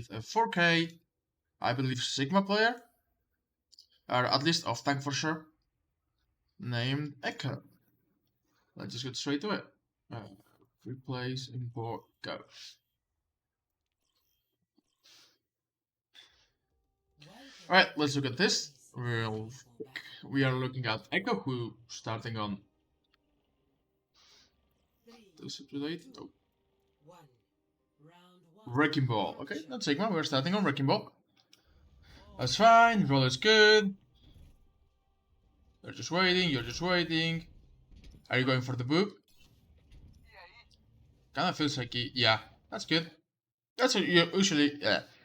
a 4K, I believe, Sigma player, or at least OffTank for sure, named Echo. Let's just get straight to it. Replace, import, go. Alright, let's look at this. We are looking at Echo, who starting on this update. Oh. Wrecking Ball. Okay, that's Sigma. We're starting on Wrecking Ball. That's fine. Roll is good. They're just waiting. You're just waiting. Are you going for the boop? Kinda feels like yeah, that's good. That's usually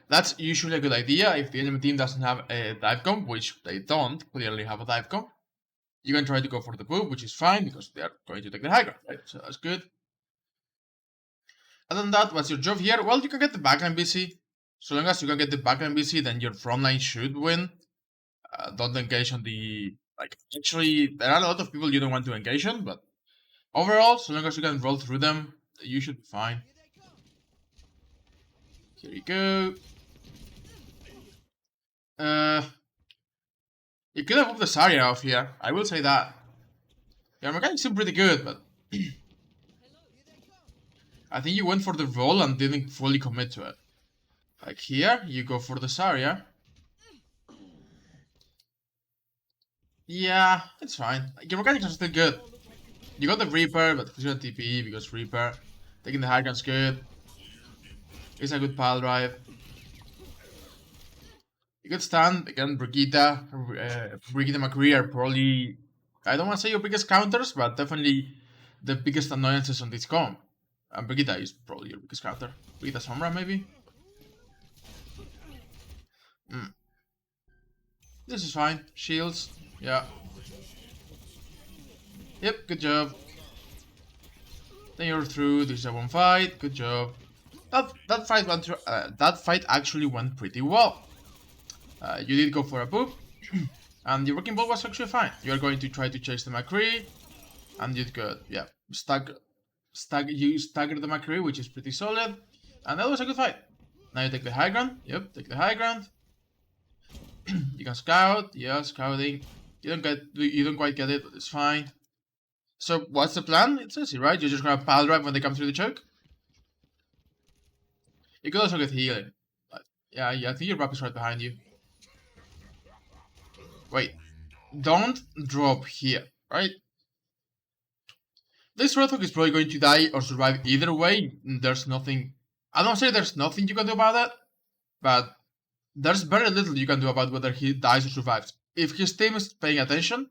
that's usually a good idea if the enemy team doesn't have a dive comp, which they don't clearly have a dive comp. You can try to go for the boop, which is fine because they are going to take the high ground, right? So that's good. Other than that, what's your job here? Well, you can get the backline BC. So long as you can get the backline BC, then your frontline should win. Don't engage on the... actually, there are a lot of people you don't want to engage on, but overall, so long as you can roll through them, you should be fine. Here you go. You could have moved the Zarya off here, I will say that. Your mechanics seem pretty good, but... I think you went for the roll and didn't fully commit to it. Like here, you go for the Zarya. Yeah, it's fine. Your mechanics are still good. You got the Reaper, but he's got TP because Reaper. Taking the high ground's good. It's a good pile drive. You could stand again, Brigitte. Brigitte McCree are probably, I don't want to say your biggest counters, but definitely the biggest annoyances on this comp. And Brigitte is probably your biggest counter. Brigitte Sombra, maybe? This is fine. Shields. Yeah. Yep, good job. Then you're through. This is a one fight. Good job. That fight actually went pretty well. You did go for a boop, and the Wrecking Ball was actually fine. You are going to try to chase the McCree, and you could, yeah, you staggered the McCree, which is pretty solid, and that was a good fight. Now you take the high ground. Yep, take the high ground. You can scout. Yeah, scouting. You don't quite get it, but it's fine. So what's the plan? It's easy, right? You're just gonna pile drive when they come through the choke. You could also get healing. But yeah, I think your Wrap is right behind you. Wait, don't drop here, right? This Roadhog is probably going to die or survive either way. There's nothing... I don't say there's nothing you can do about it, but there's very little you can do about whether he dies or survives. If his team is paying attention,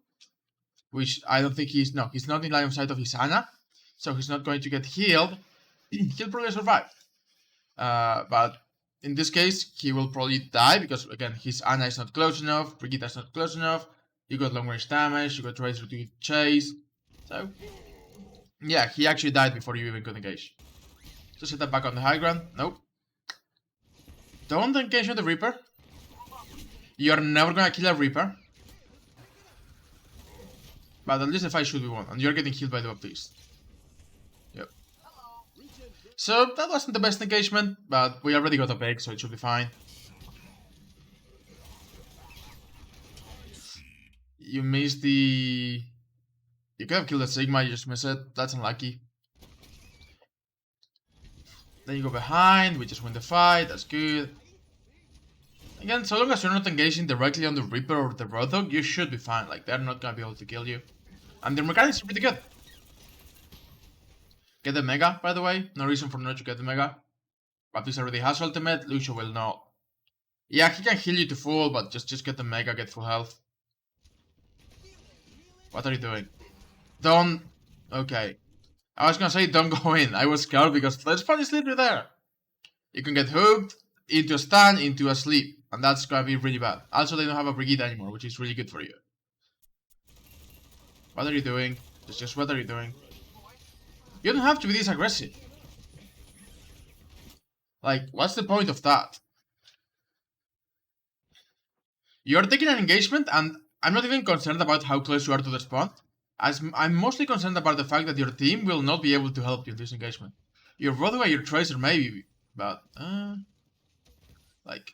which I don't think he's... No, he's not in line of sight of his Ana, so he's not going to get healed. He'll probably survive. But in this case, he will probably die because, again, his Ana is not close enough, Brigitte is not close enough, you got long range damage, you got Tracer to chase. So, yeah, he actually died before you even could engage. Just hit that back on the high ground. Nope. Don't engage with the Reaper. You're never gonna kill a Reaper. But at least the fight should be won, and you're getting healed by the Baptiste. Yep. So, that wasn't the best engagement, but we already got a pick, so it should be fine. You missed the... You could have killed the Sigma, you just missed it. That's unlucky. Then you go behind, we just win the fight, that's good. Again, so long as you're not engaging directly on the Reaper or the Roadhog, you should be fine. Like, they're not gonna be able to kill you. And their mechanics are pretty good. Get the Mega, by the way. No reason for not to get the Mega. Baptiste already has ultimate, Lucio will not. Yeah, he can heal you to full, but just get the Mega, get full health. What are you doing? Don't... Okay. I was gonna say don't go in. I was scared because there's probably sleeper there. You can get hooked, into a stun, into a sleep. And that's gonna be really bad. Also, they don't have a Brigitte anymore, which is really good for you. What are you doing? Just what are you doing? You don't have to be this aggressive. Like, what's the point of that? You're taking an engagement, and I'm not even concerned about how close you are to the spawn. As I'm mostly concerned about the fact that your team will not be able to help you in this engagement. Your Roadhog and your Tracer maybe, but... Like,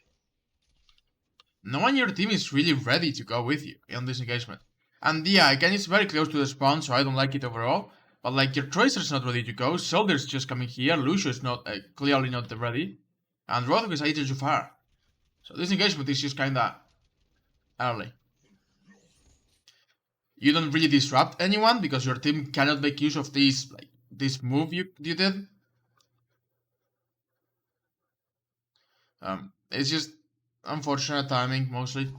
no one in your team is really ready to go with you in this engagement. And yeah, again, it's very close to the spawn, so I don't like it overall. But like, your Tracer's not ready to go, Soldier's just coming here, Lucio is not, clearly not ready, and Rothok is 80 too far. So this engagement is just kinda early. You don't really disrupt anyone because your team cannot make use of this move you did. It's just unfortunate timing mostly.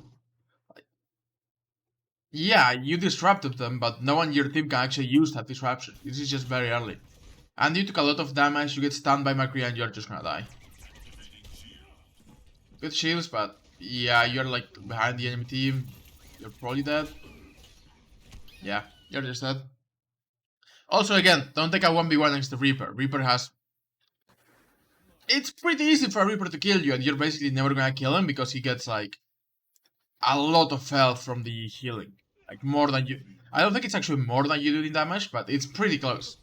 Yeah, you disrupted them, but no one in your team can actually use that disruption. This is just very early. And you took a lot of damage, you get stunned by McCree and you're just gonna die. Good shields, but yeah, you're like behind the enemy team. You're probably dead. Yeah, you're just dead. Also, again, don't take a 1v1 against the Reaper. Reaper has... It's pretty easy for a Reaper to kill you, and you're basically never gonna kill him because he gets like a lot of health from the healing. Like more than you... I don't think it's actually more than you do in damage, but it's pretty close.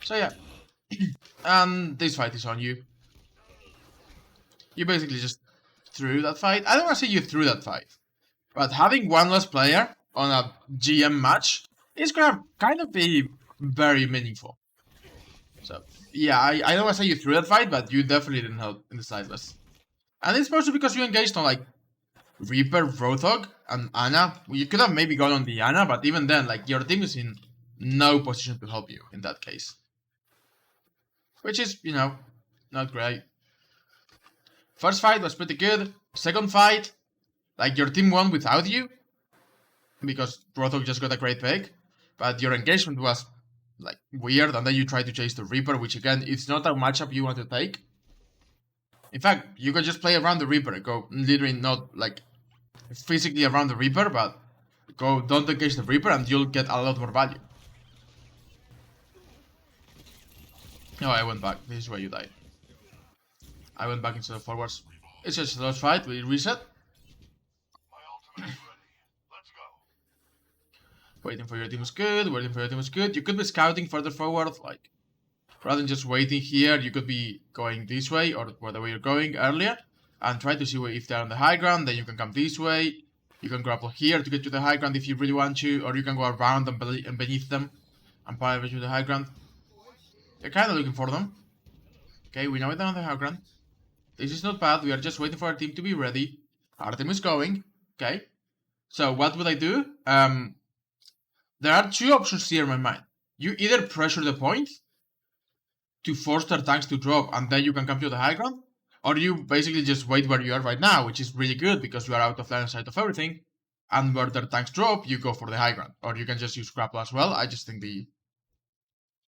So yeah. And this fight is on you. You basically just threw that fight. I don't want to say you threw that fight. But having one less player on a GM match is gonna kind of be very meaningful. So, yeah, I don't want to say you threw that fight, but you definitely didn't help in the sideless. And it's mostly because you engaged on, like, Reaper, Rothog, and Ana. You could have maybe gone on the Ana, but even then, like, your team is in no position to help you in that case. Which is, you know, not great. First fight was pretty good. Second fight, like, your team won without you, because Rothog just got a great pick, but your engagement was, like, weird, and then you tried to chase the Reaper, which, again, it's not a matchup you want to take. In fact, you could just play around the Reaper, go literally not, like, physically around the Reaper, but go don't engage the Reaper, and you'll get a lot more value. Oh, I went back. This is where you died. I went back into the forwards. It's just a last fight. We reset. Waiting for your team is good. Waiting for your team is good. You could be scouting further forward, like, rather than just waiting here. You could be going this way or whatever you're going earlier, and try to see if they're on the high ground. Then you can come this way. You can grapple here to get to the high ground if you really want to, or you can go around and beneath them and pile to the high ground. You're kind of looking for them. Okay, we know they're on the high ground. This is not bad. We are just waiting for our team to be ready. Our team is going. Okay. So what would I do? There are two options here in my mind. You either pressure the point to force their tanks to drop and then you can come to the high ground, or you basically just wait where you are right now, which is really good because you are out of line of sight of everything, and where their tanks drop, you go for the high ground. Or you can just use grapple as well. I just think the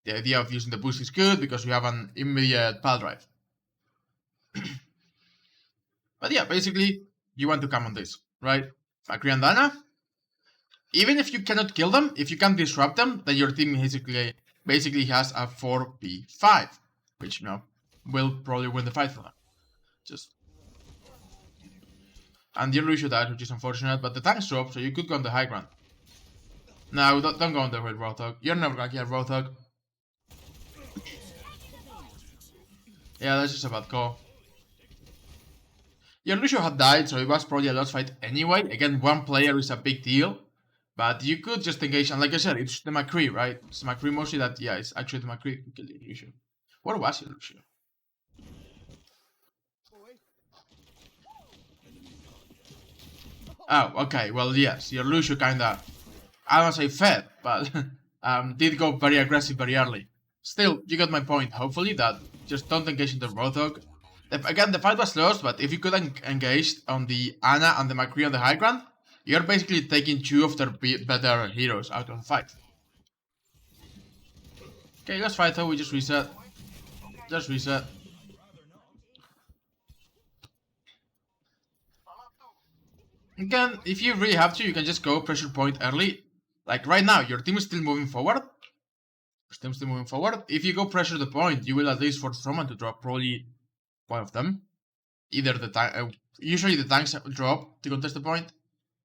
idea of using the boost is good because you have an immediate pile drive. But yeah, basically, you want to come on this, right? McCree and Ana. Even if you cannot kill them, if you can disrupt them, then your team basically has a 4v5, which, you know, will probably win the fight for them. And your Lucio died, which is unfortunate, but the tanks drop, so you could go on the high ground. No, don't go on there with Rothog. You're never gonna kill Rothog. Yeah, that's just a bad call. Your Lucio had died, so it was probably a lost fight anyway. Again, one player is a big deal. But you could just engage, and like I said, it's the McCree, right? It's the McCree mostly that, yeah, it's actually the McCree who killed your Lucio. What was your Lucio? Oh, okay, well, yes, your Lucio kinda, I don't say fed, but did go very aggressive very early. Still, you got my point, hopefully, that just don't engage into Rothog. Again, the fight was lost, but if you could engage on the Ana and the McCree on the high ground, you're basically taking two of their better heroes out of the fight. Okay, let's fight though, we just reset. Just reset. Again, if you really have to, you can just go pressure point early. Like right now, your team is still moving forward. If you go pressure the point, you will at least force someone to drop probably one of them. Either the tank, usually the tanks drop to contest the point.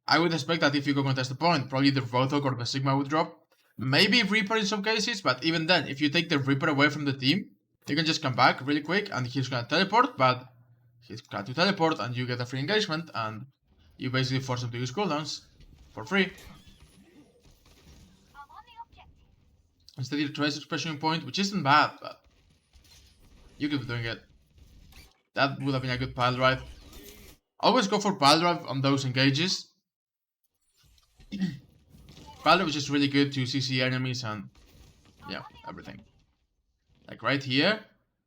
I would expect that if you go contest the point, probably the Rothog or the Sigma would drop. Maybe Reaper in some cases, but even then, if you take the Reaper away from the team, you can just come back really quick and he's gonna teleport, but he's got to teleport and you get a free engagement and you basically force him to use cooldowns for free. Instead you trace expression point, which isn't bad, but you could be doing it. That would have been a good pile drive. Always go for pile drive on those engages. Pile drive is just really good to CC enemies and yeah, everything. Like right here,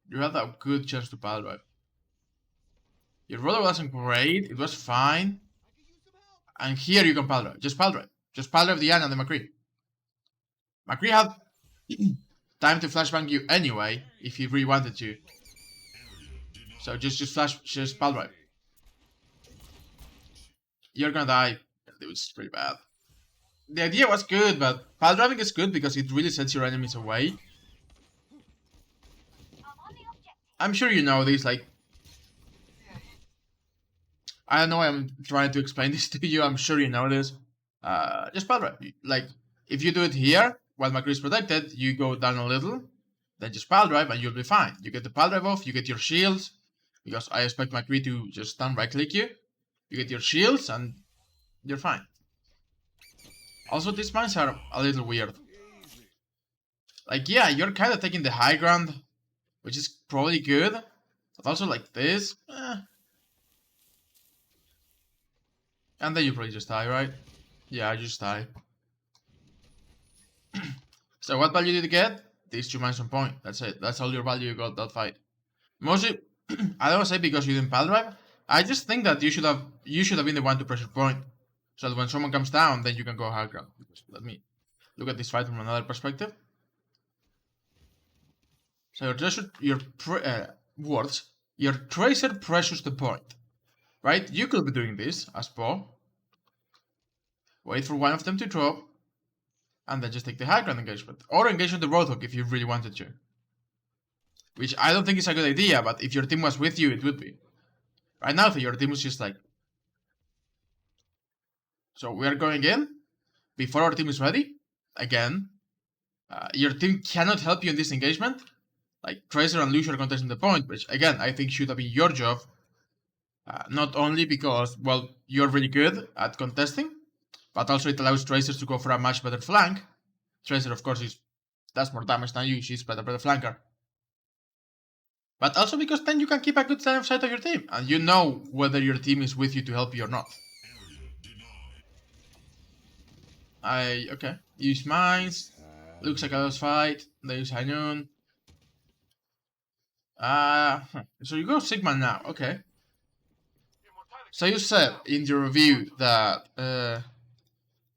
you have a good chance to pile drive. Your roller wasn't great, it was fine. And here you can pile drive. Just pile drive. Just pile drive the Anne and the McCree. McCree had time to flashbang you anyway, if he really wanted to. So just pile drive. You're gonna die. It was pretty bad. The idea was good, but pile driving is good because it really sets your enemies away. I'm sure you know this, like... I don't know why I'm trying to explain this to you, I'm sure you know this. Just pile drive. Like, if you do it here, while McCree is protected, you go down a little, then just pile drive and you'll be fine. You get the pile drive off, you get your shields, because I expect McCree to just stun right click you. You get your shields and you're fine. Also, these mines are a little weird. Like, yeah, you're kind of taking the high ground, which is probably good. But also like this, And then you probably just die, right? Yeah, I just die. So what value did you get? These 2 mines on point. That's it. That's all your value you got that fight. Mostly, I don't say because you didn't pile drive. I just think that you should have been the one to pressure point. So that when someone comes down, then you can go high ground. Let me look at this fight from another perspective. So your tracer pressures the point. Right? You could be doing this as Po. Wait for one of them to drop. And then just take the high ground engagement. Or engage with the Roadhog if you really wanted to. Which I don't think is a good idea, but if your team was with you, it would be. Right now, your team is just like... So we are going in. Before our team is ready. Again. Your team cannot help you in this engagement. Like, Tracer and Lucio are contesting the point, which, again, I think should have been your job. Not only because, well, you're really good at contesting, but also it allows Tracers to go for a much better flank. Tracer, of course, does more damage than you. She's better flanker. But also because then you can keep a good line of sight of your team, and you know whether your team is with you to help you or not. Okay. Use mines. Looks like a boss fight. They use High Noon. So you go Sigma now, okay. So you said in your review that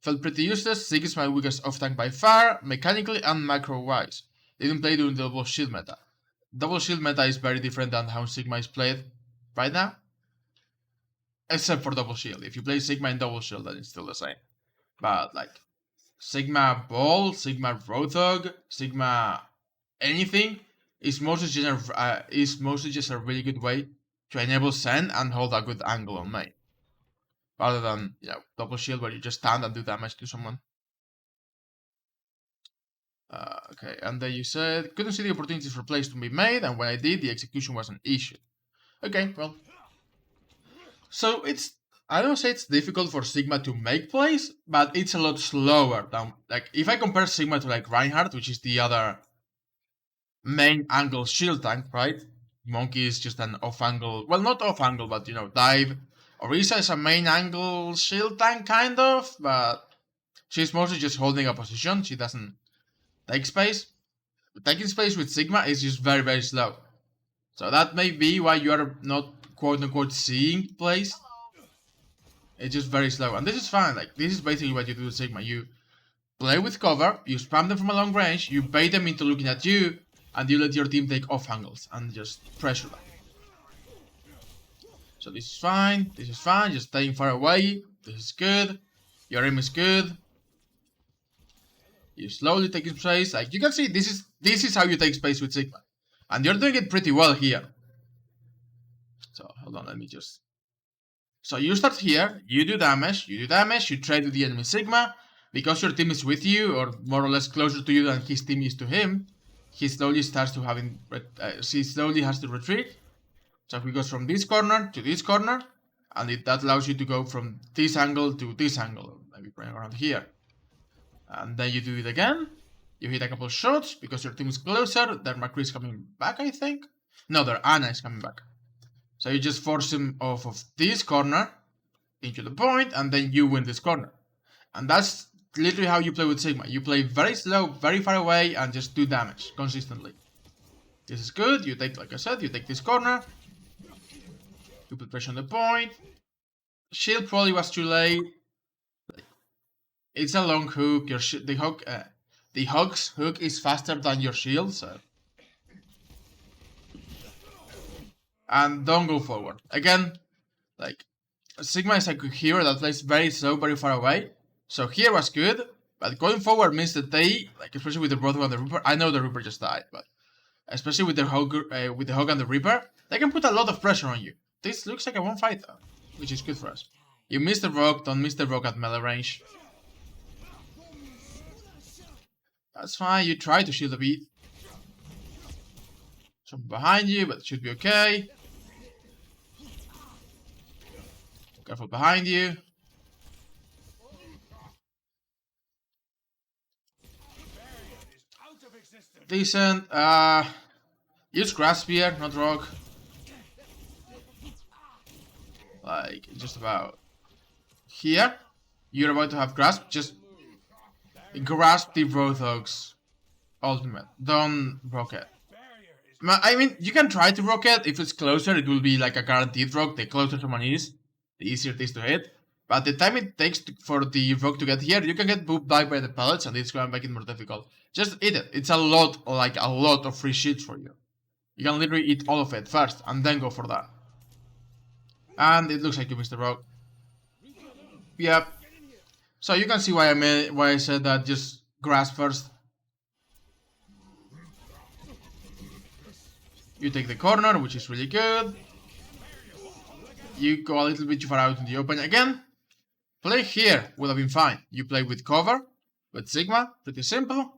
felt pretty useless. Sig is my weakest off-tank by far, mechanically and macro-wise. Didn't play during the double shield meta. Double shield meta is very different than how Sigma is played right now. Except for double shield. If you play Sigma in double shield, then it's still the same. But like Sigma Ball, Sigma Roadhog, Sigma anything is mostly just a really good way to enable send and hold a good angle on main. Rather than, double shield where you just stand and do damage to someone. Okay, and then you said, couldn't see the opportunities for plays to be made, and when I did, the execution was an issue. Okay, well. So I don't say it's difficult for Sigma to make plays, but it's a lot slower than, like, if I compare Sigma to, like, Reinhardt, which is the other main angle shield tank, right? Monkey is just an off-angle, well, not off-angle, but, dive. Orisa is a main angle shield tank, kind of, but she's mostly just holding a position. She doesn't take space. Taking space with Sigma is just very, very slow. So that may be why you are not, quote-unquote, seeing plays. It's just very slow. And this is fine. Like, this is basically what you do with Sigma. You play with cover, you spam them from a long range, you bait them into looking at you, and you let your team take off angles and just pressure them. So this is fine, just staying far away, this is good, your aim is good. You slowly take space, like you can see this is how you take space with Sigma. And you're doing it pretty well here. So hold on, let me just... So you start here, you do damage, you trade with the enemy Sigma. because your team is with you, or more or less closer to you than his team is to him, he slowly starts to he slowly has to retreat. So he goes from this corner to this corner, and that allows you to go from this angle to this angle, maybe going around here. And then you do it again. You hit a couple shots because your team is closer. Then McCree is coming back, I think. No, their Anna is coming back. So you just force him off of this corner into the point, and then you win this corner. And that's literally how you play with Sigma. You play very slow, very far away, and just do damage consistently. This is good. You take, like I said, you take this corner. You put pressure on the point. Shield probably was too late. It's a long hook. The hog's hook is faster than your shield, so. And don't go forward. Again, like, Sigma is a good hero that plays very slow, very far away. So here was good, but going forward means that they, like, especially with the Brothel and the Reaper, I know the Reaper just died, but especially with the Hog and the Reaper, they can put a lot of pressure on you. This looks like a one fight though, which is good for us. You miss the rock, don't miss the rock at melee range. That's fine, you try to shield a bit. Some behind you, but it should be okay. Careful behind you. Decent. Use grass spear, not rock. Like, just about here. You're about to have grasp. Just grasp the Rothog's ultimate. Don't rocket. I mean, you can try to rocket. If it's closer, it will be like a guaranteed rock. The closer someone is, the easier it is to hit. But the time it takes for the rock to get here, you can get booped back by the pellets, and it's going to make it more difficult. Just eat it. It's a lot of free shit for you. You can literally eat all of it first, and then go for that. And it looks like you missed the rock. Yep. So you can see why I said that. Just grasp first. You take the corner, which is really good. You go a little bit too far out in the open again. Play here would have been fine. You play with cover, with Sigma, pretty simple.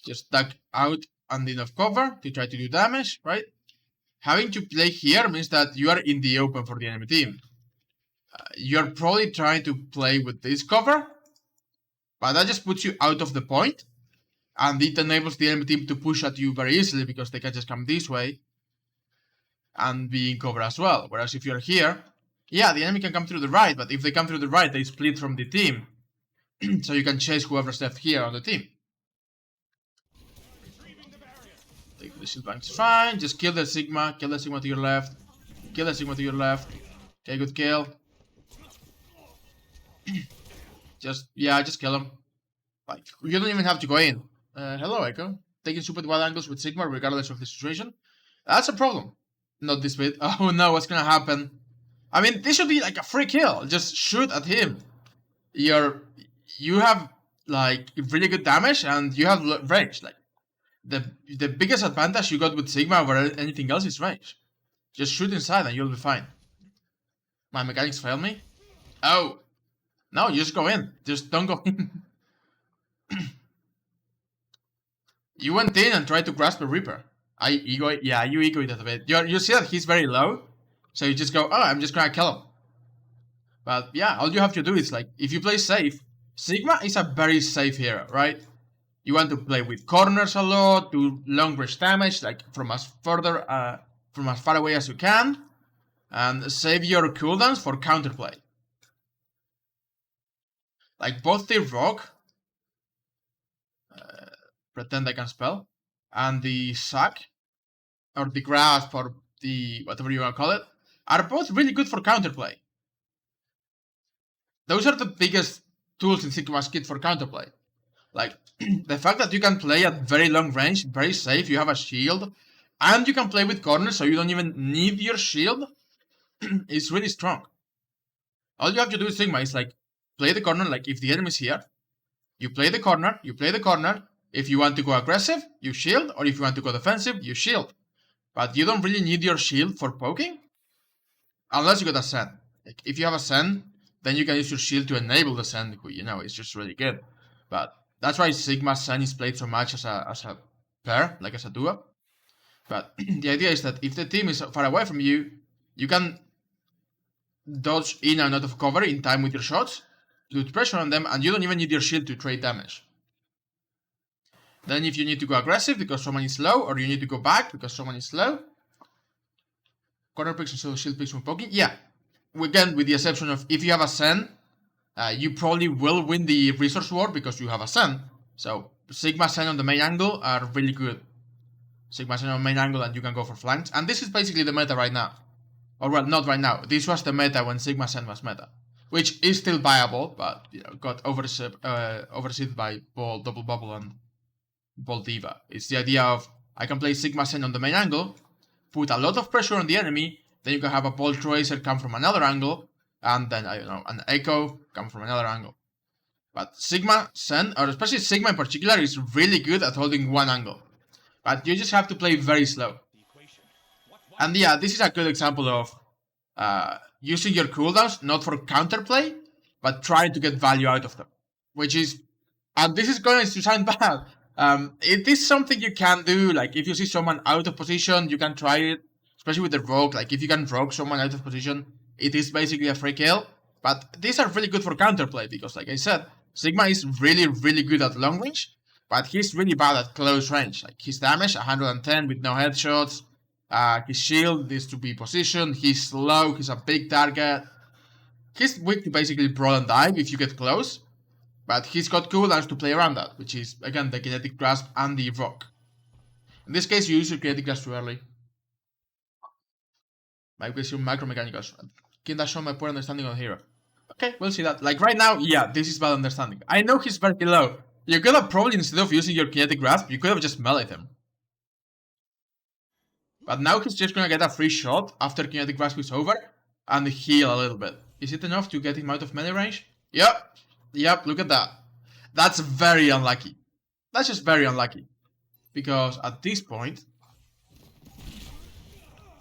Just duck out and enough cover to try to do damage, right? Having to play here means that you are in the open for the enemy team. You're probably trying to play with this cover, but that just puts you out of the point, and it enables the enemy team to push at you very easily because they can just come this way and be in cover as well. Whereas if you're here, yeah, the enemy can come through the right, but if they come through the right, they split from the team. So you can chase whoever's left here on the team. Take the shield bank's fine. Just kill the Sigma. Kill the Sigma to your left. Kill the Sigma to your left. Okay, good kill. Just kill him. Like, you don't even have to go in. Hello, Echo. Taking stupid wild angles with Sigma regardless of the situation. That's a problem. Not this bit. Oh no, what's gonna happen? I mean, this should be like a free kill. Just shoot at him. You have like really good damage and you have range. Like the biggest advantage you got with Sigma over anything else is range. Just shoot inside and you'll be fine. My mechanics failed me. Oh no, just go in. Just don't go in. You went in and tried to grasp a Reaper. You ego it a bit. You see that he's very low, so you just go, oh, I'm just gonna kill him. But yeah, all you have to do is like, if you play safe, Sigma is a very safe hero, right? You want to play with corners a lot, do long range damage, like from as far away as you can, and save your cooldowns for counterplay. Like both the rock, pretend I can spell, and the sack, or the grasp, or the whatever you want to call it, are both really good for counterplay. Those are the biggest tools in Sigma's kit for counterplay. Like, the fact that you can play at very long range, very safe, you have a shield, and you can play with corners so you don't even need your shield, is really strong. All you have to do with Sigma is like, play the corner, like if the enemy's here, you play the corner, if you want to go aggressive, you shield, or if you want to go defensive, you shield. But you don't really need your shield for poking, unless you got a Sen. Like, if you have a Sen, then you can use your shield to enable the Zen, you know, it's just really good. But that's why Sigma Zen is played so much as a pair, like as a duo. But the idea is that if the team is far away from you, you can dodge in and out of cover in time with your shots, put pressure on them, and you don't even need your shield to trade damage. Then if you need to go aggressive because someone is low, or you need to go back because someone is low, corner picks instead of shield picks when poking, yeah. Again, with the exception of if you have a Zen, you probably will win the resource war because you have a Zen. So Sigma Zen on the main angle are really good. Sigma Zen on the main angle and you can go for flanks. And this is basically the meta right now. Or well, not right now. This was the meta when Sigma Zen was meta. Which is still viable, but you know, got overseen by Ball, Double Bubble, and Ball D.va. It's the idea of I can play Sigma Zen on the main angle, put a lot of pressure on the enemy, then you can have a Ball Tracer come from another angle, and then, I don't know, an Echo come from another angle. But Sigma Zen, or especially Sigma in particular, is really good at holding one angle. But you just have to play very slow. And yeah, this is a good example of using your cooldowns not for counterplay, but trying to get value out of them. Which is, and this is going to sound bad, it is something you can do. Like if you see someone out of position, you can try it, especially with the rogue. Like if you can rogue someone out of position, it is basically a free kill. But these are really good for counterplay because, like I said, Sigma is really, really good at long range, but he's really bad at close range. Like his damage, 110 with no headshots. His shield needs to be positioned. He's slow. He's a big target. He's weak to basically brawl and dive if you get close. But he's got cooldowns to play around that, which is, again, the Kinetic Grasp and the Evoke. In this case, you use your Kinetic Grasp too early. Maybe use your Micro Mechanicals. Can that show my poor understanding on hero? Okay, we'll see that. Like right now, yeah, this is bad understanding. I know he's very low. You could have probably, instead of using your Kinetic Grasp, you could have just meleeed him. But now he's just gonna get a free shot after Kinetic Grasp is over and heal a little bit. Is it enough to get him out of melee range? Yep. Yep, look at that. That's very unlucky. That's just very unlucky. Because at this point,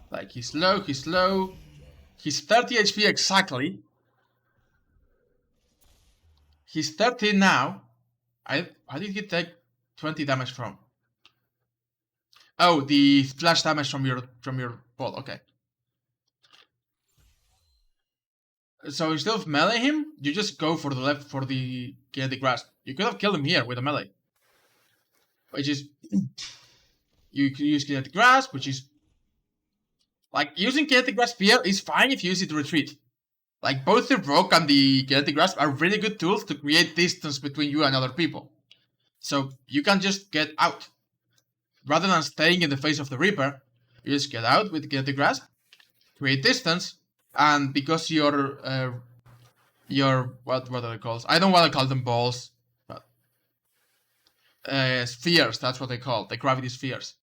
like he's low. He's 30 HP exactly. He's 30 now. How did he take 20 damage from? Oh, the flash damage from your ball. Okay. So instead of melee him, you just go for the left for the Kinetic Grasp. You could have killed him here with a melee. Which is... you can use Kinetic Grasp, which is... Like, using Kinetic Grasp here is fine if you use it to retreat. Like, both the Rogue and the Kinetic Grasp are really good tools to create distance between you and other people. So, you can just get out. Rather than staying in the face of the Reaper, you just get out with the Kinetic Grasp, create distance, and because your what are they called? I don't want to call them balls, but spheres. That's what they call the gravity spheres.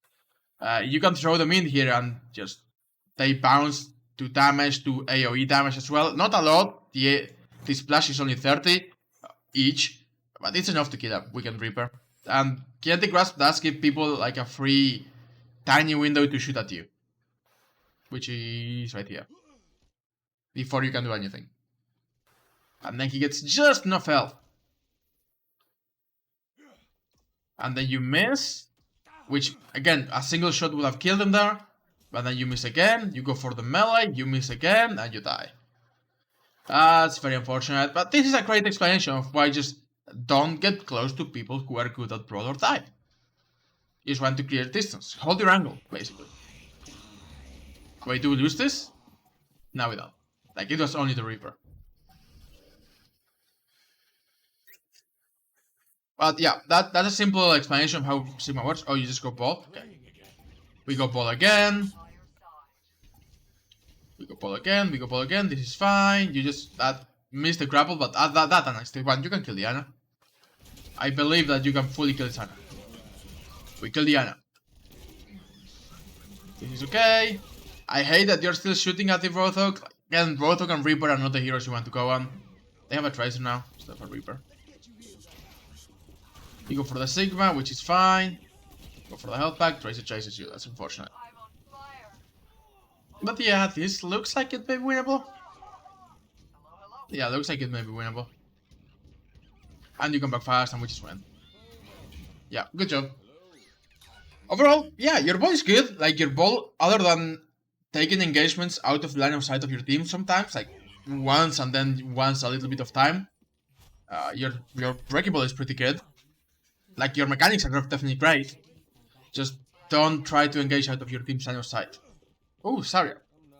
You can throw them in here and just they bounce to damage, to AOE damage as well. Not a lot. The splash is only 30 each, but it's enough to kill a Weekend Reaper. And Kinetic Grasp does give people like a free tiny window to shoot at you, which is right here. Before you can do anything. And then he gets just enough health. And then you miss. Which, again, a single shot would have killed him there. But then you miss again. You go for the melee. You miss again. And you die. That's very unfortunate. But this is a great explanation of why just don't get close to people who are good at brawl or dive. You just want to clear distance. Hold your angle, basically. Wait, do we lose this? No, we don't. Like, it was only the Reaper. But yeah, that's a simple explanation of how Sigma works. Oh, you just go ball? Okay. We go ball again. We go ball again, we go ball again. This is fine. You just missed the grapple, but that a nice one. You can kill Diana. I believe that you can fully kill Diana. We kill Diana. This is okay. I hate that you're still shooting at the Roadhog. Again, Roadhog and Reaper are not the heroes you want to go on. They have a Tracer now, instead of a Reaper. You go for the Sigma, which is fine. Go for the health pack, Tracer chases you, that's unfortunate. But yeah, this looks like it may be winnable. Yeah, looks like it may be winnable. And you come back fast and we just win. Yeah, good job. Overall, yeah, your ball is good. Like, your ball, other than taking engagements out of line of sight of your team sometimes, like once and then once a little bit of time, your breaking ball is pretty good. Like, your mechanics are definitely great. Just don't try to engage out of your team's line of sight. Oh, Zarya.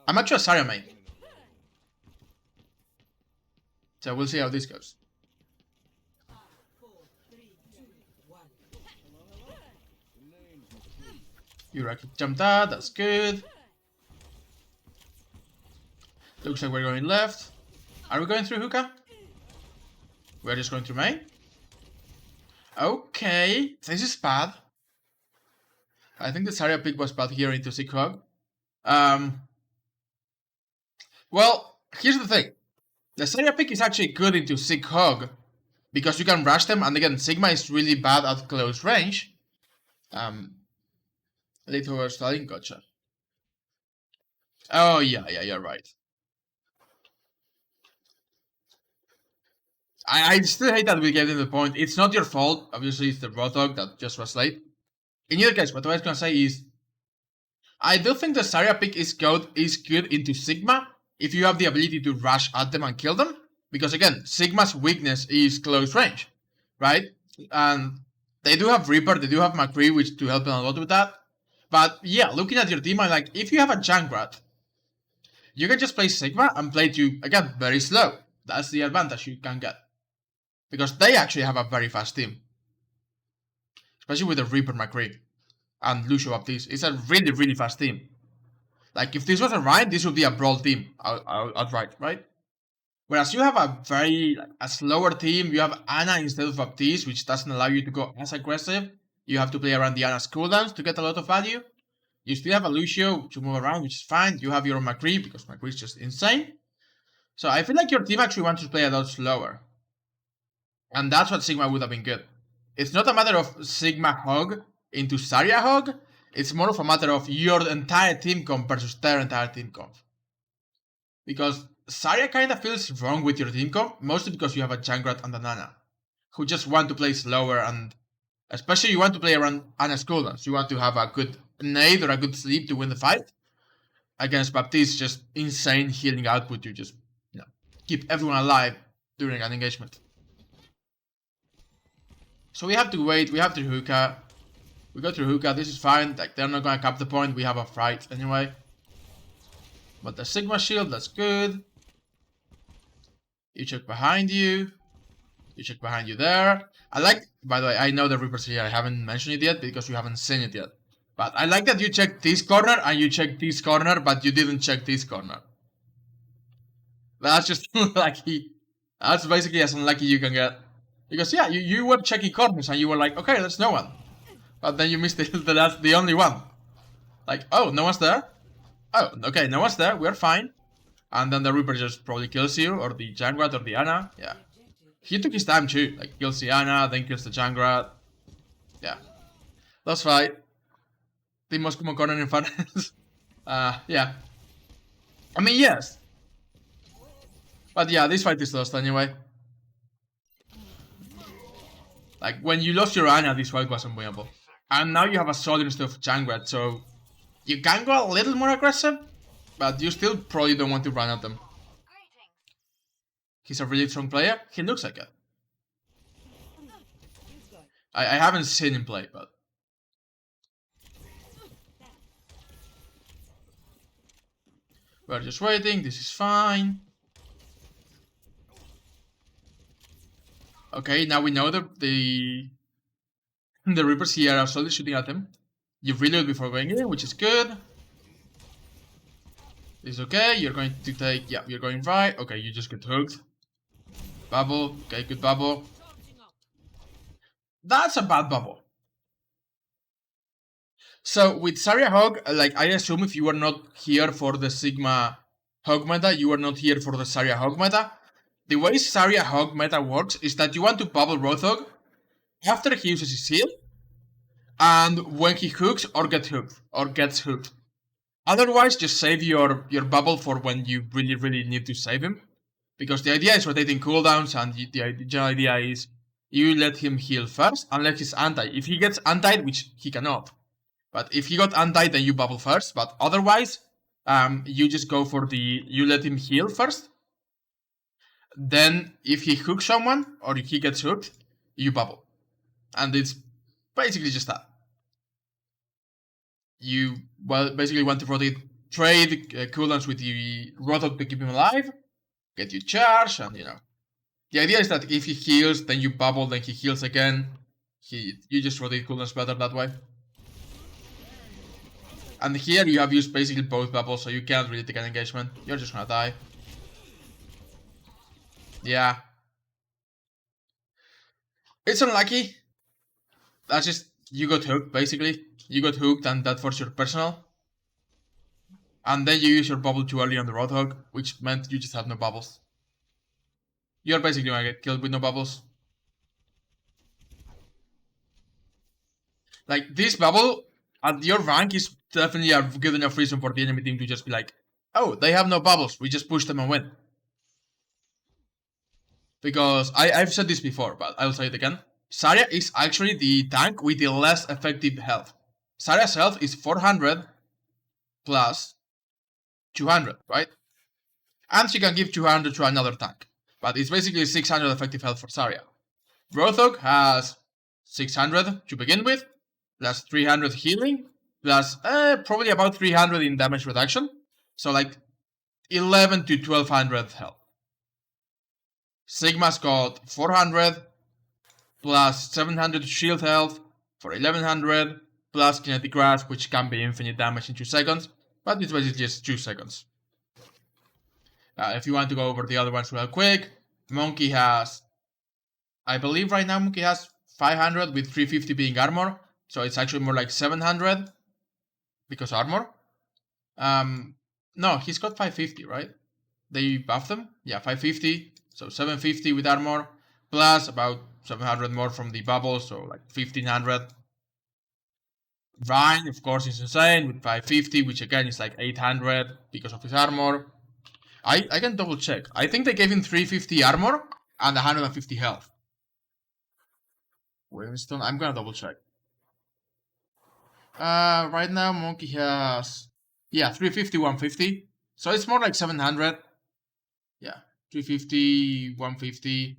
I'm actually a Zarya main. So we'll see how this goes. Uraki jumped out, that's good. Looks like we're going left. Are we going through hookah? We're just going through main? Okay, this is bad. I think the Zarya pick was bad here into Sick Hog. Well, here's the thing. The Zarya pick is actually good into Sick Hog because you can rush them, and again, Sigma is really bad at close range. Little Stalin, gotcha. Oh, yeah, you're right. I still hate that we gave them the point. It's not your fault. Obviously, it's the Rothog that just was late. In either case, what I was gonna say is, I do think the Zarya pick is good into Sigma if you have the ability to rush at them and kill them. Because again, Sigma's weakness is close range, right? And they do have Reaper, they do have McCree, which to help them a lot with that. But yeah, looking at your team, I'm like, if you have a Junkrat, you can just play Sigma and play to, again, very slow. That's the advantage you can get. Because they actually have a very fast team. Especially with the Reaper McCree and Lucio Baptiste. It's a really, really fast team. Like, if this was a Ryan, this would be a Brawl team outright, right? Whereas you have a slower team, you have Ana instead of Baptiste, which doesn't allow you to go as aggressive. You have to play around the Ana's cooldowns to get a lot of value. You still have a Lucio to move around, which is fine. You have your McCree, because McCree is just insane. So I feel like your team actually wants to play a lot slower. And that's what Sigma would have been good. It's not a matter of Sigma Hog into Zarya Hog. It's more of a matter of your entire team comp versus their entire team comp. Because Zarya kind of feels wrong with your team comp, mostly because you have a Junkrat and a Nana, who just want to play slower, and especially you want to play around Ana's cooldowns. You want to have a good nade or a good sleep to win the fight. Against Baptiste, just insane healing output. You just keep everyone alive during an engagement. So we have to wait, we have to hookah. We go through hookah, this is fine, like they're not gonna cap the point, we have a fight anyway. But the Sigma shield, that's good. You check behind you. You check behind you there. I like, by the way, I know the Reaper's here, I haven't mentioned it yet because you haven't seen it yet. But I like that you checked this corner and you checked this corner, but you didn't check this corner. That's just unlucky. That's basically as unlucky you can get. Because yeah, you were checking corners and you were like, okay, there's no one. But then you missed the only one. Like, oh, no one's there? Oh, okay, no one's there, we're fine. And then the Reaper just probably kills you, or the Junkrat, or the Ana, yeah. He took his time too, like kills the Ana, then kills the Junkrat. Yeah. That's right. The most common corner in finance. Yeah. I mean, yes. But yeah, this fight is lost anyway. Like, when you lost your Ana, this fight was unwinnable. And now you have a Solid instead of Junkrat, so you can go a little more aggressive, but you still probably don't want to run at them. He's a really strong player. He looks like it. I haven't seen him play, but... We're just waiting, this is fine. Okay, now we know that the Reapers here are slowly shooting at him. You reload before going in, which is good. This is okay, you're going to take... Yeah, you're going right. Okay, you just get hooked. Bubble. Okay, good bubble. That's a bad bubble. So, with Zarya Hog, like, I assume if you were not here for the Sigma Hog meta, you were not here for the Zarya Hog meta. The way Zarya Hog meta works is that you want to bubble Rothog after he uses his heal, and when he hooks or gets hooked. Otherwise, just save your bubble for when you really, really need to save him. Because the idea is rotating cooldowns, and the general idea is you let him heal first, unless he's anti. If he gets anti, which he cannot. But if he got anti, then you bubble first. But otherwise, you just go for you let him heal first. Then if he hooks someone, or if he gets hooked, you bubble. And it's basically just that. You basically want to rotate trade cooldowns with the Rotok to keep him alive, get you charged, and the idea is that if he heals, then you bubble, then he heals again. You just rotate cooldowns better that way. And here you have used basically both bubbles, so you can't really take an engagement. You're just gonna die. Yeah. It's unlucky. That's just, you got hooked, basically. You got hooked, and that forced your personal. And then you use your bubble too early on the Roadhog, which meant you just have no bubbles. You're basically gonna get killed with no bubbles. Like, this bubble, at your rank, is definitely a good enough reason for the enemy team to just be like, oh, they have no bubbles, we just push them and win. Because I've said this before, but I'll say it again. Zarya is actually the tank with the less effective health. Zarya's health is 400 plus 200, right? And she can give 200 to another tank. But it's basically 600 effective health for Zarya. Rothog has 600 to begin with, plus 300 healing, plus probably about 300 in damage reduction. So like 11 to 1200 health. Sigma's got 400, plus 700 shield health for 1100, plus kinetic grasp, which can be infinite damage in 2 seconds, but it's basically just 2 seconds. If you want to go over the other ones real quick, Monkey has, I believe right now Monkey has 500 with 350 being armor, so it's actually more like 700 because armor. No, he's got 550, right? They buffed them? Yeah, 550, so 750 with armor, plus about 700 more from the bubble, so like 1500. Ryan, of course, is insane with 550, which again is like 800 because of his armor. I can double check. I think they gave him 350 armor and 150 health. Winston, I'm gonna double check. Right now Monkey has, yeah, 350, 150. So it's more like 700. Yeah, 350, 150,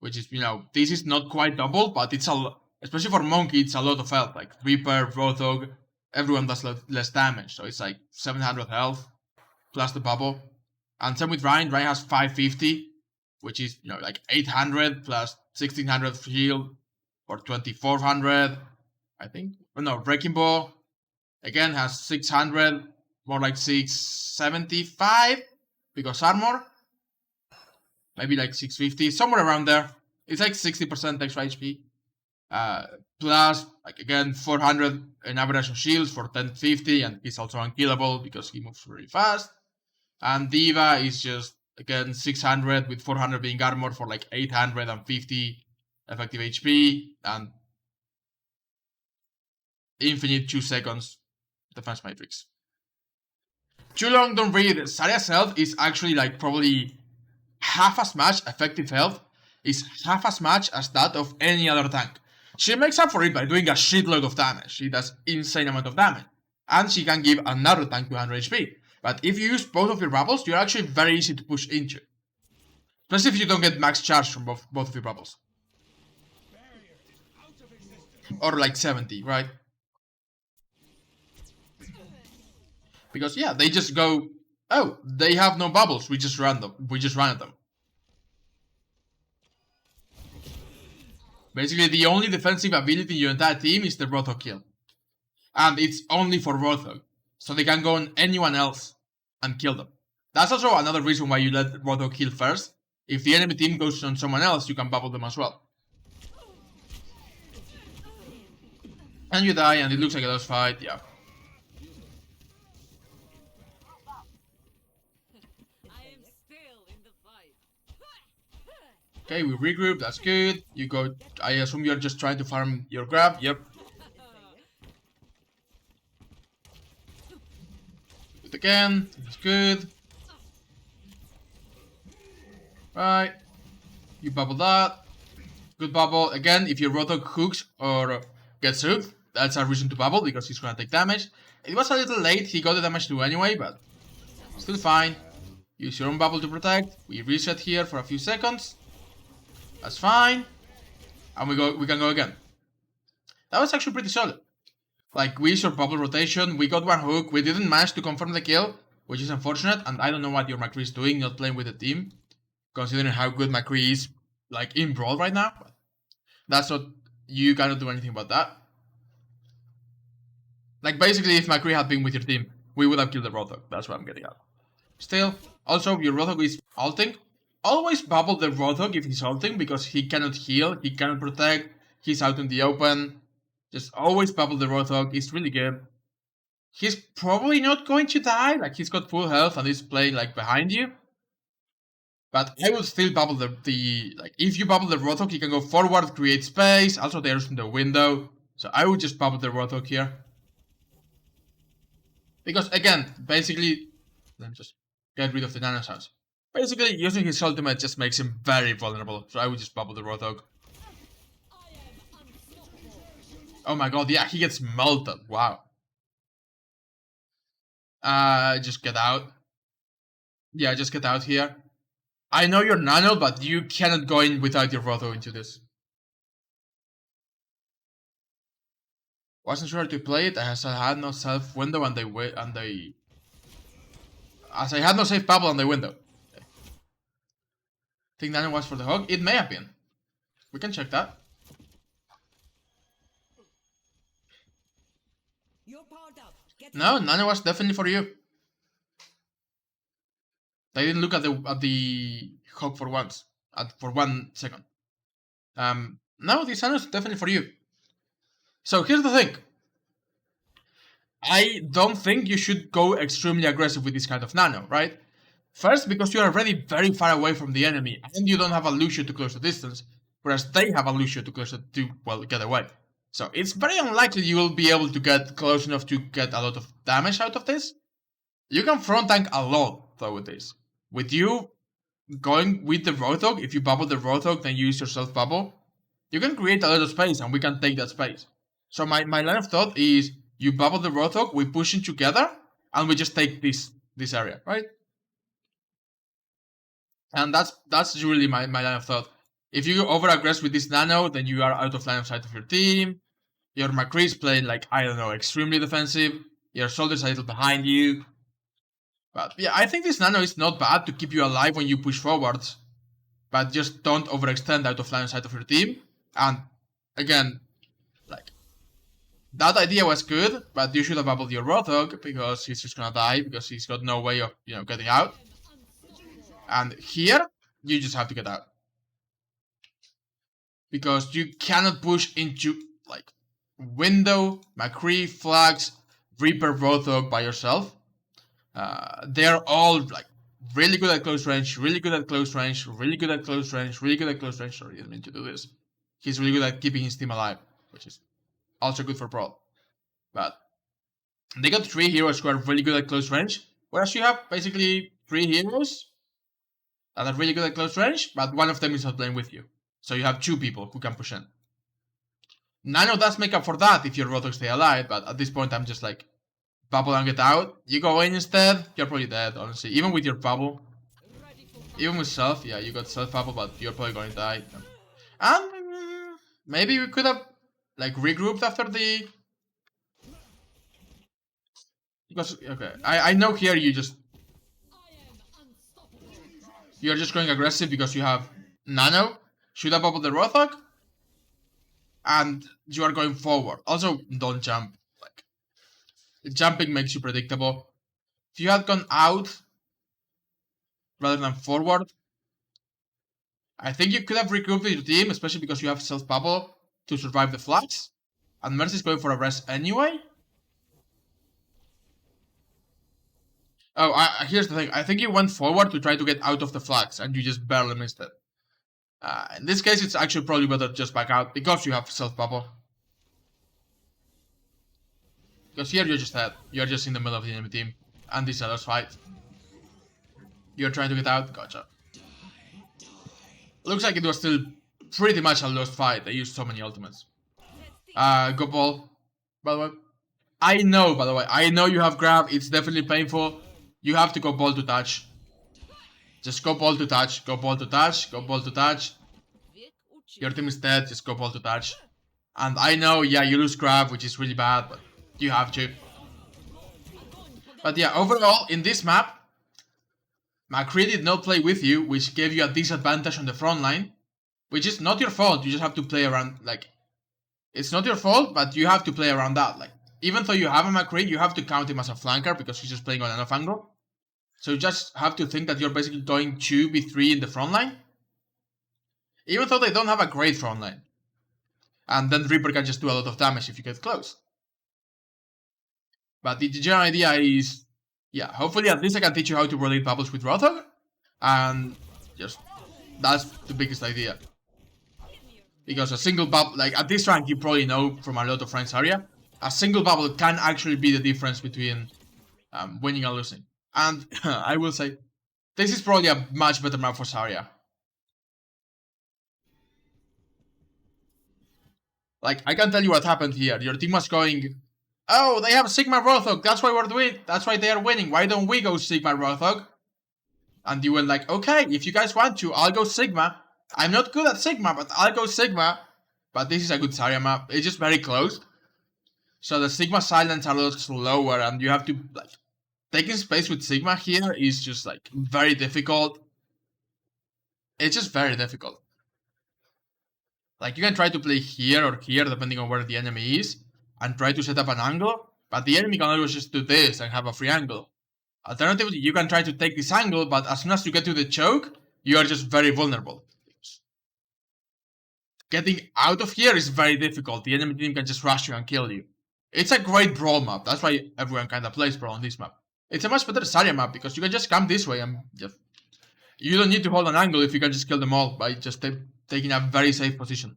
which is, this is not quite double, but it's especially for Monkey, it's a lot of health. Like Reaper, Rothog, everyone does less damage. So it's like 700 health plus the bubble. And same with Ryan. Ryan has 550, which is, like 800 plus 1600 heal or 2400, I think. Oh, no, Breaking Ball again has 600, more like 675 because armor. Maybe like 650, somewhere around there. It's like 60% extra HP. Plus, like again, 400 in average of shields for 1050, and he's also unkillable because he moves very fast. And D.va is just, again, 600 with 400 being armor for like 850 effective HP, and infinite 2 seconds defense matrix. Too long, don't read. Zarya's health is actually like probably half as much effective health, is half as much as that of any other tank. She makes up for it by doing a shitload of damage. She does insane amount of damage. And she can give another tank 200 HP. But if you use both of your bubbles, you're actually very easy to push into. Especially if you don't get max charge from both of your bubbles. Or like 70, right? Because yeah, they just go, oh, they have no bubbles, we just run them. We just run at them. Basically, the only defensive ability in your entire team is the Rothog kill. And it's only for Rothog. So they can go on anyone else and kill them. That's also another reason why you let Rothog kill first. If the enemy team goes on someone else, you can bubble them as well. And you die, and it looks like a lost fight, yeah. Okay, we regroup, that's good. You go, I assume you're just trying to farm your grab, yep. Do it again, that's good. Right. You bubble that. Good bubble. Again, if your Rotok hooks or gets hooked, that's a reason to bubble because he's gonna take damage. It was a little late, he got the damage too anyway, but still fine. Use your own bubble to protect. We reset here for a few seconds. That's fine. And we can go again. That was actually pretty solid. Like, we used our bubble rotation, we got one hook, we didn't manage to confirm the kill, which is unfortunate, and I don't know what your McCree is doing, not playing with the team, considering how good McCree is, like, in Brawl right now. But that's not, you cannot do anything about that. Like, basically, if McCree had been with your team, we would have killed the Rotok, that's what I'm getting at. Still, also, your Rotok is ulting. Always bubble the Rotok if he's ulting, because he cannot heal, he cannot protect, he's out in the open. Just always bubble the Rotok, it's really good. He's probably not going to die, like he's got full health and he's playing like behind you. But I would still bubble the like, if you bubble the Rotok, he can go forward, create space, also there's the window. So I would just bubble the Rotok here. Because again, basically, let me just get rid of the Nano Sounds. Basically, using his ultimate just makes him very vulnerable, so I would just bubble the Rotok. Oh my god, yeah, he gets melted, wow. Just get out. Yeah, just get out here. I know you're Nano, but you cannot go in without your Roto into this. Wasn't sure how to play it, as I had no self window and as I had no safe bubble on the window. Okay. Think Nano was for the hook? It may have been. We can check that. No, Nano was definitely for you. They didn't look at the hook for once, for 1 second. No, this Nano is definitely for you. So here's the thing. I don't think you should go extremely aggressive with this kind of Nano, right? First, because you're already very far away from the enemy, and you don't have a Lucio to close the distance, whereas they have a Lucio to close it to, well, get away. So it's very unlikely you will be able to get close enough to get a lot of damage out of this. You can front tank a lot, though, with this. With you going with the Rotok, if you bubble the Rotok, then you use your self bubble, you can create a lot of space, and we can take that space. So my line of thought is, you bubble the Rotok, we push in together, and we just take this area, right? And that's really my line of thought. If you over aggress with this Nano, then you are out of line of sight of your team. Your McCree is playing like, I don't know, extremely defensive. Your Soldier's a little behind you. But yeah, I think this Nano is not bad to keep you alive when you push forwards. But just don't overextend out of line of sight of your team. And again, like, that idea was good, but you should have bubbled your Rotok because he's just gonna die because he's got no way of, getting out. And here, you just have to get out. Because you cannot push into, like, window, McCree, flags, Reaper, Rotok by yourself. They're all, like, really good at close range, really good at close range, really good at close range, really good at close range. Sorry, I didn't mean to do this. He's really good at keeping his team alive, which is also good for Brawl. But they got 3 heroes who are really good at close range, whereas you have basically 3 heroes that are really good at close range, but one of them is not playing with you. So you have 2 people who can push in. Nano does make up for that if your Rotok stay alive, but at this point I'm just like, bubble and get out. You go in instead, you're probably dead, honestly. Even with your bubble. Even with self, yeah, you got self bubble, but you're probably going to die. And maybe we could have, like, regrouped after the... Because, okay, I know here you're just going aggressive because you have Nano. Should have bubbled the Rothok. And you are going forward. Also, don't jump. Like, jumping makes you predictable. If you had gone out rather than forward, I think you could have regrouped with your team, especially because you have self bubble to survive the flags. And Mercy's going for a rest anyway. Oh, here's the thing. I think you went forward to try to get out of the flags, and you just barely missed it. In this case, it's actually probably better to just back out, because you have self-bubble. Because here you're just dead. You're just in the middle of the enemy team. And this other's fight. You're trying to get out? Gotcha. Looks like it was still pretty much a lost fight. They used so many ultimates. Go ball. By the way. I know, by the way. I know you have grab. It's definitely painful. You have to go ball to touch. Just go ball to touch. Go ball to touch. Go ball to touch. Your team is dead. Just go ball to touch. And I know, yeah, you lose grab, which is really bad, but you have to. But yeah, overall, in this map, McCree did not play with you, which gave you a disadvantage on the front line. Which is not your fault, you just have to play around, like... It's not your fault, but you have to play around that, like... Even though you have a McCree, you have to count him as a flanker, because he's just playing on an off angle. So you just have to think that you're basically going 2v3 in the front line. Even though they don't have a great front line. And then Reaper can just do a lot of damage if you get close. But the general idea is... Yeah, hopefully at least I can teach you how to rotate bubbles with Rothog. And just... That's the biggest idea. Because a single bubble, like at this rank you probably know from a lot of friends area, a single bubble can actually be the difference between winning and losing. And I will say, this is probably a much better map for Zarya. Like, I can tell you what happened here. Your team was going, oh, they have Sigma Rothog, that's why we're doing, that's why they are winning. Why don't we go Sigma Rothog? And you went like, okay, if you guys want to, I'll go Sigma. I'm not good at Sigma, but I'll go Sigma. But this is a good Zarya map. It's just very close. So the Sigma silence are a lot slower, and you have to, like, taking space with Sigma here is just, like, very difficult. It's just very difficult. Like, you can try to play here or here, depending on where the enemy is, and try to set up an angle, but the enemy can always just do this and have a free angle. Alternatively, you can try to take this angle, but as soon as you get to the choke, you are just very vulnerable. Getting out of here is very difficult. The enemy team can just rush you and kill you. It's a great brawl map. That's why everyone kind of plays brawl on this map. It's a much better Zarya map because you can just come this way and just... You don't need to hold an angle if you can just kill them all by just taking a very safe position.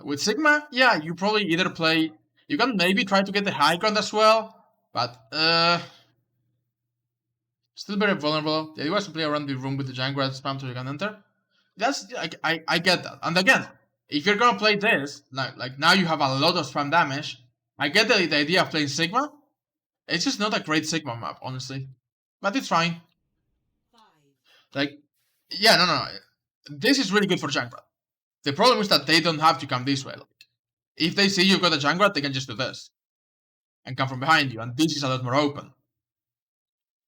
With Sigma, yeah, you probably either play... You can maybe try to get the high ground as well. But, still very vulnerable. The idea was to play around the room with the Jangrat spam so you can enter. That's, I get that. And again, if you're gonna play this, like now you have a lot of spam damage. I get the idea of playing Sigma. It's just not a great Sigma map, honestly. But it's fine. Like, yeah, no. This is really good for Jangrat. The problem is that they don't have to come this way. Like, if they see you've got a Jangrat, they can just do this. And come from behind you, and this is a lot more open.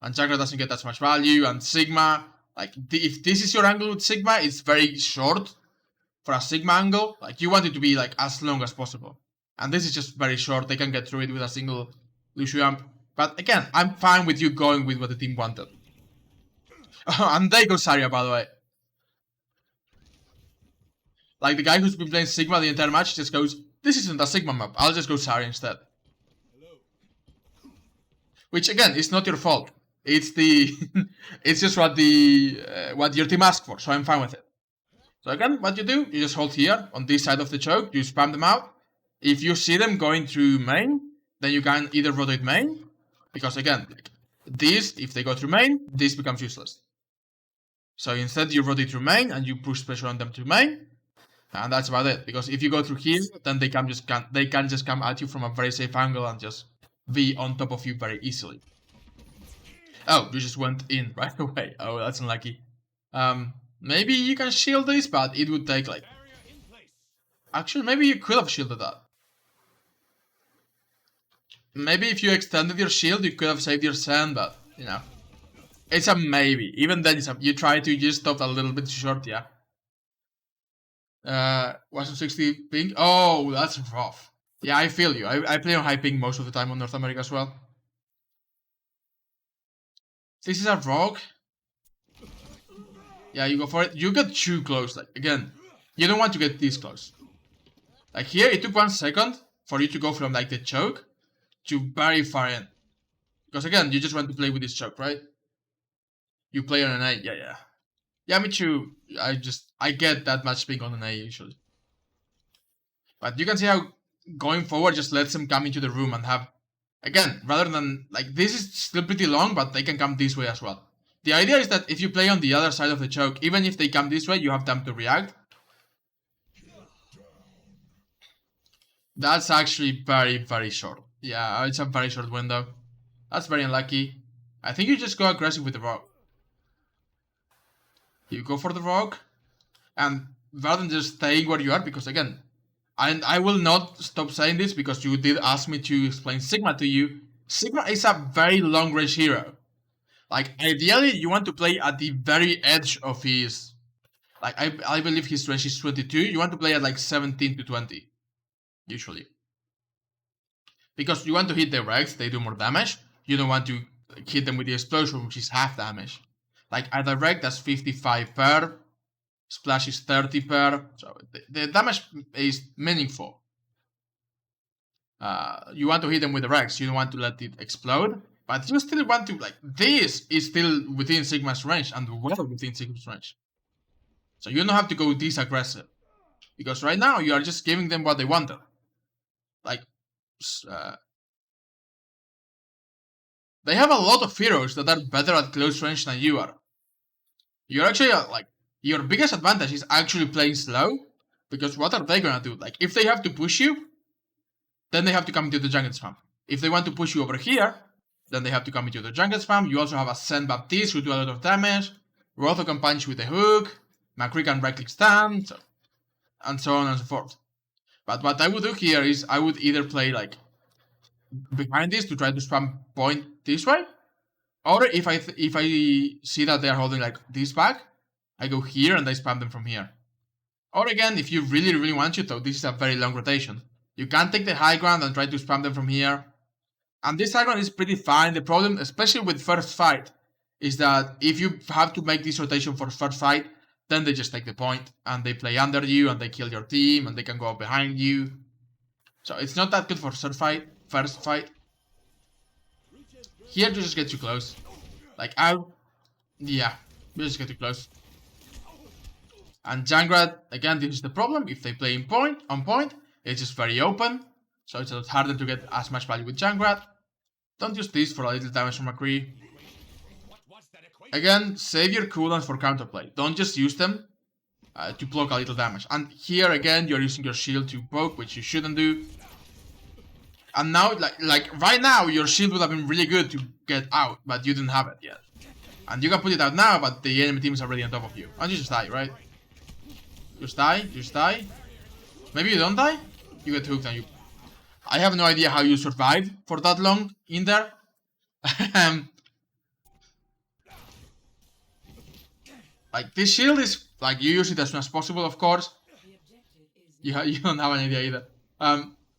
And Jangrat doesn't get as much value, and Sigma, like, if this is your angle with Sigma, it's very short for a Sigma angle. Like, you want it to be, like, as long as possible. And this is just very short, they can get through it with a single Lucio amp. But again, I'm fine with you going with what the team wanted. And they go Zarya, by the way. Like, the guy who's been playing Sigma the entire match just goes, this isn't a Sigma map, I'll just go Zarya instead. Which again, is not your fault. It's the, it's just what your team asked for, so I'm fine with it. So again, what you do, you just hold here, on this side of the choke, you spam them out. If you see them going through main, then you can either rotate main, because again, like, this, if they go through main, this becomes useless. So instead you rotate through main, and you push pressure on them to main, and that's about it. Because if you go through here, then they can just come at you from a very safe angle and just be on top of you very easily. Oh, you just went in right away. Oh, that's unlucky. Maybe you can shield this, but it would take like... Actually, maybe you could have shielded that. Maybe if you extended your shield, you could have saved your sand, but, you know. It's a maybe. Even then, you try to just stop a little bit short, yeah. 160 ping. Oh, that's rough. Yeah, I feel you. I play on high ping most of the time on North America as well. This is a rogue. Yeah, you go for it. You get too close. Like, again, you don't want to get this close. Like here, it took 1 second for you to go from like the choke to very far in. Because again, you just want to play with this choke, right? You play on an A. Yeah. Yeah, me too. I get that much ping on an A usually. But you can see how going forward just lets them come into the room and have... Again, rather than... Like, this is still pretty long, but they can come this way as well. The idea is that if you play on the other side of the choke, even if they come this way, you have time to react. That's actually very, very short. Yeah, it's a very short window. That's very unlucky. I think you just go aggressive with the rogue. You go for the rogue, and rather than just staying where you are, because again, and I will not stop saying this because you did ask me to explain Sigma to you. Sigma is a very long range hero. Like, ideally, you want to play at the very edge of his... Like, I believe his range is 22. You want to play at like 17 to 20, usually. Because you want to hit the Rex, they do more damage. You don't want to hit them with the explosion, which is half damage. Like, a direct, that's 55 per. Splash is 30 per. So the damage is meaningful. You want to hit them with the Rex. You don't want to let it explode. But you still want to, like, this is still within Sigma's range and well within Sigma's range. So you don't have to go this aggressive. Because right now you are just giving them what they wanted. Like, they have a lot of heroes that are better at close range than you are. You're actually, like, your biggest advantage is actually playing slow. Because what are they gonna do? Like, if they have to push you, then they have to come into the jungle spam. If they want to push you over here, then they have to come into the jungle spam. You also have a Saint Baptiste who do a lot of damage. Rotho can punch with a hook. McCree can right click stand. And so on and so forth. But what I would do here is I would either play like behind this to try to spam point this way. Or if I see that they are holding like this back, I go here and I spam them from here. Or again, if you really, really want to, though, this is a very long rotation. You can take the high ground and try to spam them from here. And this high ground is pretty fine. The problem, especially with first fight, is that if you have to make this rotation for first fight, then they just take the point and they play under you and they kill your team and they can go up behind you. So it's not that good for first fight. Here you just get too close. Like yeah, you just get too close. And Junkrat, again, this is the problem. If they play on point, it's just very open. So it's a lot harder to get as much value with Junkrat. Don't use this for a little damage from McCree. Again, save your cooldowns for counterplay. Don't just use them to block a little damage. And here again, you're using your shield to poke, which you shouldn't do. And now, like right now, your shield would have been really good to get out, but you didn't have it yet. And you can put it out now, but the enemy team is already on top of you. And you just die, right? Just die. Maybe you don't die? You get hooked and you... I have no idea how you survived for that long in there. Like, this shield is... Like, you use it as soon as possible, of course. You don't have an idea either.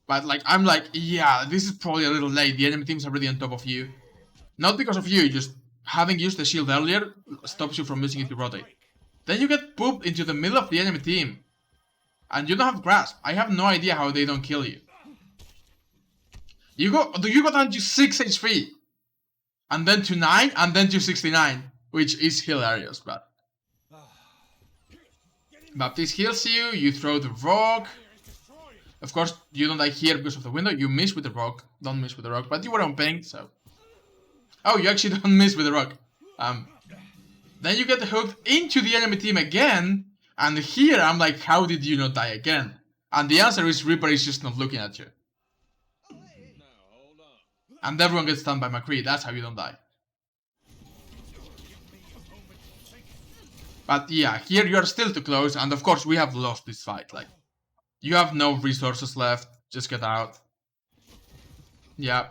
But, like, I'm like, yeah, this is probably a little late. The enemy team is already on top of you. Not because of you, just having used the shield earlier stops you from using it to rotate. Then you get pooped into the middle of the enemy team. And you don't have grasp. I have no idea how they don't kill you. You go down to 6 HP. And then to 9, and then to 69. Which is hilarious, but... Baptiste heals you, you throw the rock. Of course, you don't die here because of the window. You miss with the rock. Don't miss with the rock, but you were on ping, so... Oh, you actually don't miss with the rock. Then you get hooked into the enemy team again. And here I'm like, how did you not die again? And the answer is Reaper is just not looking at you. And everyone gets stunned by McCree. That's how you don't die. But yeah, here you are still too close. And of course we have lost this fight. Like, you have no resources left. Just get out. Yeah.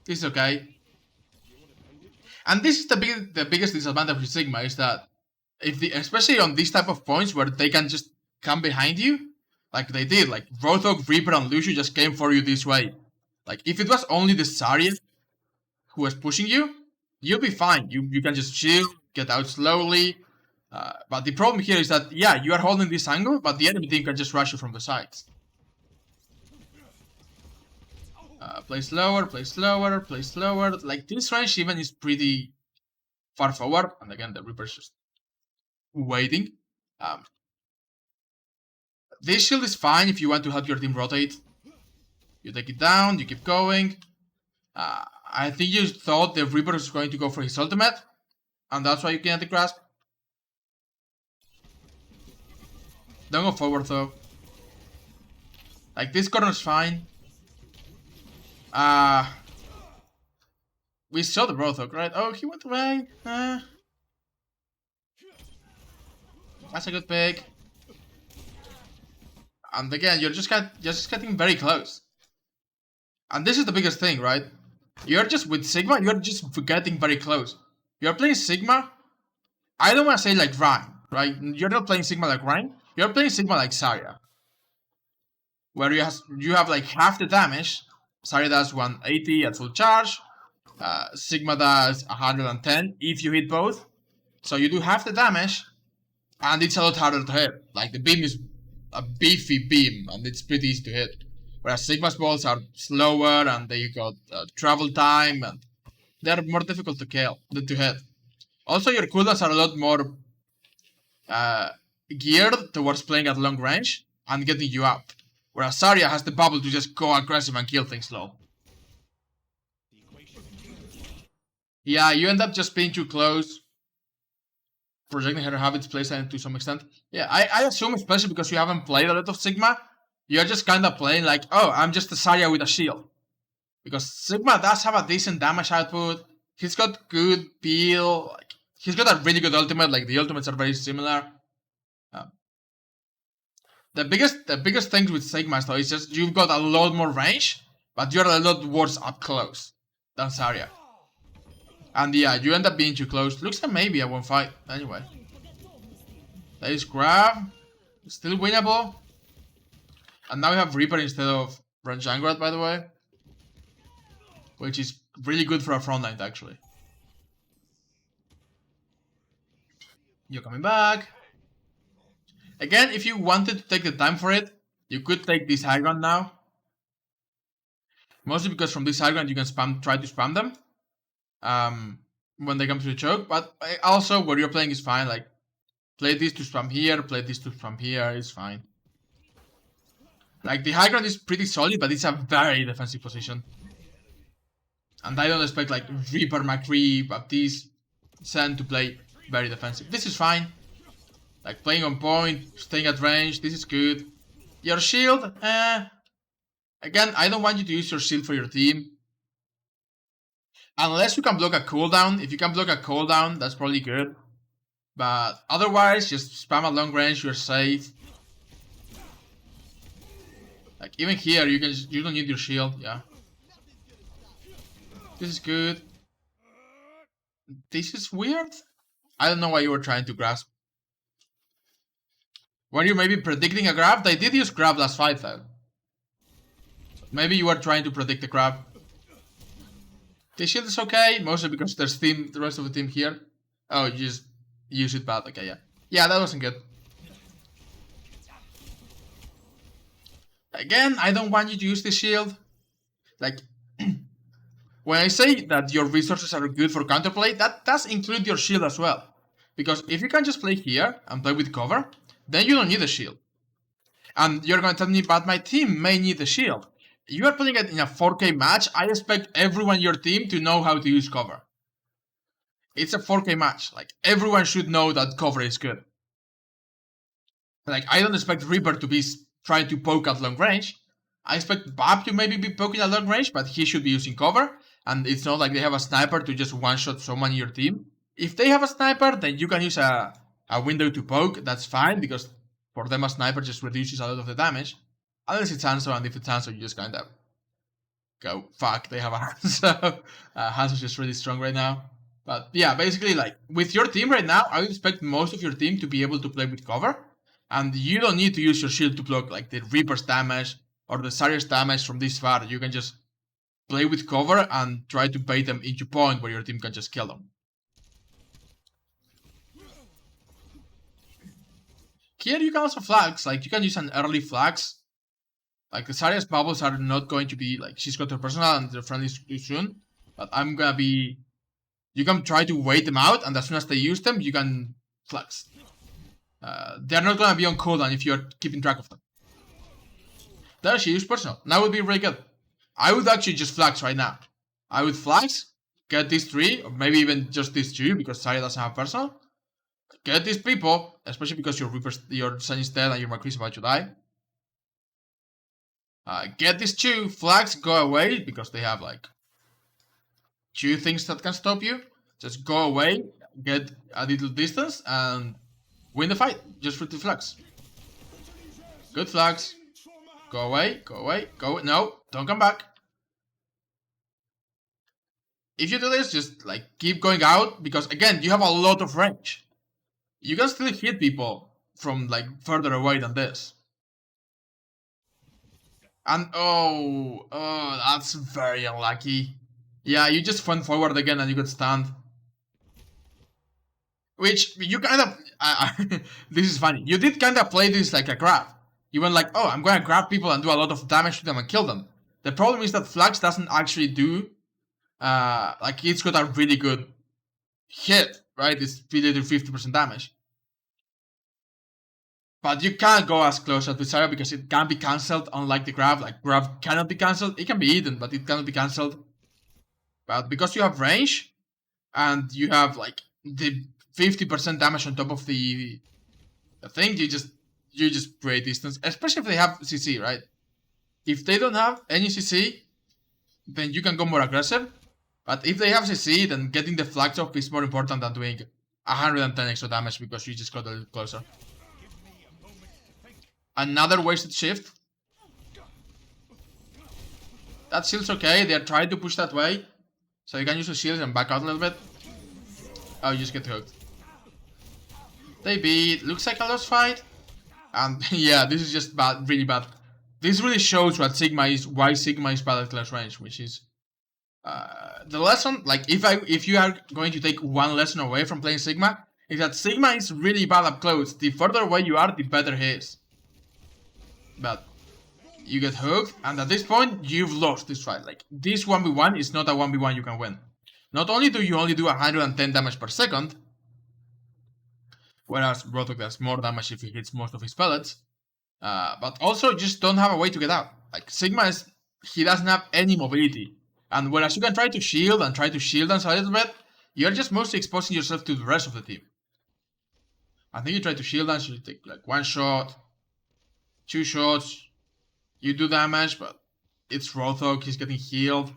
It's okay. And this is the biggest disadvantage with Sigma, is that especially on these type of points where they can just come behind you, like they did, like Rothog, Reaper, and Lucio just came for you this way. Like, if it was only the Zarya who was pushing you, you'll be fine. You can just chill, get out slowly. But the problem here is that, yeah, you are holding this angle, but the enemy team can just rush you from the sides. Play slower, play slower, play slower. Like, this range even is pretty far forward. And again, the Reaper's just waiting. This shield is fine if you want to help your team rotate. You take it down, you keep going. I think you thought the Reaper was going to go for his ultimate. And that's why you can't grasp. Don't go forward though. Like, this corner's fine. We saw the Brothok, right? Oh, he went away. That's a good pick. And again, you're just getting very close. And this is the biggest thing, right? You're just with Sigma, you're just getting very close. You're playing Sigma. I don't want to say like Ryan, right? You're not playing Sigma like Ryan. You're playing Sigma like Zarya, where you have like half the damage. Zarya does 180 at full charge. Sigma does 110 if you hit both. So you do half the damage, and it's a lot harder to hit. Like, the beam is a beefy beam, and it's pretty easy to hit. Whereas Sigma's balls are slower, and they got travel time, and they're more difficult to kill than to hit. Also, your cooldowns are a lot more geared towards playing at long range and getting you up. Whereas Zarya has the bubble to just go aggressive and kill things low. Yeah, you end up just being too close. Projecting her habits playstyle to some extent. Yeah, I assume, especially because you haven't played a lot of Sigma, you're just kind of playing like, oh, I'm just a Zarya with a shield. Because Sigma does have a decent damage output. He's got good peel. Like, he's got a really good ultimate. Like, the ultimates are very similar. The biggest thing with Sigma though is just you've got a lot more range, but you're a lot worse up close than Zarya. And yeah, you end up being too close. Looks like maybe a 1-5. Anyway. Nice grab. Still winnable. And now we have Reaper instead of Ranjangrad, by the way. Which is really good for a frontline, actually. You're coming back. Again, if you wanted to take the time for it, you could take this high ground now. Mostly because from this high ground you can try to spam them. When they come to the choke, but also where you're playing is fine. Like, play this to spam here, play this to spam here, it's fine. Like, the high ground is pretty solid, but it's a very defensive position. And I don't expect like Reaper, McCree, Baptiste, Sen to play very defensive. This is fine. Like, playing on point, staying at range, this is good. Your shield, again, I don't want you to use your shield for your team. Unless you can block a cooldown. If you can block a cooldown, that's probably good. But otherwise, just spam at long range, you're safe. Like, even here, you don't need your shield, yeah. This is good. This is weird. I don't know why you were trying to grasp. Were you maybe predicting a grab? They did use grab last fight though. Maybe you were trying to predict the grab. The shield is okay, mostly because there's the rest of the team here. Oh, you just use it bad. Okay, yeah. Yeah, that wasn't good. Again, I don't want you to use the shield. Like, when I say that your resources are good for counterplay, that does include your shield as well. Because if you can just play here and play with cover, then you don't need a shield. And you're going to tell me, but my team may need a shield. You are playing it in a 4K match. I expect everyone in your team to know how to use cover. It's a 4K match. Like, everyone should know that cover is good. Like, I don't expect Reaper to be trying to poke at long range. I expect Bab to maybe be poking at long range, but he should be using cover. And it's not like they have a sniper to just one-shot someone in your team. If they have a sniper, then you can use a window to poke. That's fine, because for them a sniper just reduces a lot of the damage. Unless it's Hanzo, and if it's Hanzo, you just kind of go, fuck, they have a Hanzo. Hanzo's just really strong right now. But yeah, basically, like, with your team right now, I would expect most of your team to be able to play with cover. And you don't need to use your shield to block, like, the Reaper's damage or the Zarya's damage from this far. You can just play with cover and try to bait them into point where your team can just kill them. Here you can also flags, like, you can use an early flags. Like, the Zarya's bubbles are not going to be, like, she's got her personal and they're friendly too soon. But I'm gonna be... You can try to wait them out, and as soon as they use them, you can flags. They're not gonna be on cooldown if you're keeping track of them. There she used personal. That would be really good. I would actually just flags right now. I would flags, get these 3, or maybe even just these 2, because Zarya doesn't have personal. Get these people, especially because your Sun is dead and your McCree is about to die. Get these 2 flags, go away, because they have like 2 things that can stop you. Just go away, get a little distance, and win the fight, just for 2 flags. Good flags. Go away, go away, go. No, don't come back. If you do this, just like keep going out, because again, you have a lot of range. You can still hit people from like further away than this. And oh, that's very unlucky. Yeah, you just went forward again and you got stunned. Which you kind of, this is funny. You did kind of play this like a grab. You went like, oh, I'm going to grab people and do a lot of damage to them and kill them. The problem is that Flags doesn't actually do, like it's got a really good hit, right? It's really do 50% damage. But you can't go as close as with Zarya because it can be cancelled, unlike the grab. Like, grab cannot be cancelled. It can be eaten, but it cannot be cancelled. But because you have range, and you have, like, the 50% damage on top of the thing, you just create distance. Especially if they have CC, right? If they don't have any CC, then you can go more aggressive. But if they have CC, then getting the flags off is more important than doing 110 extra damage because you just got a little closer. Another wasted shift. That shield's okay, they're trying to push that way. So you can use the shields and back out a little bit. Oh, you just get hooked. They beat, looks like a lost fight. And yeah, this is just bad, really bad. This really shows what Sigma is, why Sigma is bad at close range, which is the lesson. Like if you are going to take one lesson away from playing Sigma, is that Sigma is really bad up close. The further away you are, the better he is. But you get hooked, and at this point, you've lost this fight. Like, this 1v1 is not a 1v1 you can win. Not only do you only do 110 damage per second, whereas Rotok does more damage if he hits most of his pellets, but also you just don't have a way to get out. Like, Sigma he doesn't have any mobility. And whereas you can try to shield and dance a little bit, you're just mostly exposing yourself to the rest of the team. I think you try to shield dance, you take like 1 shot, 2 shots, you do damage, but it's Rotok, he's getting healed.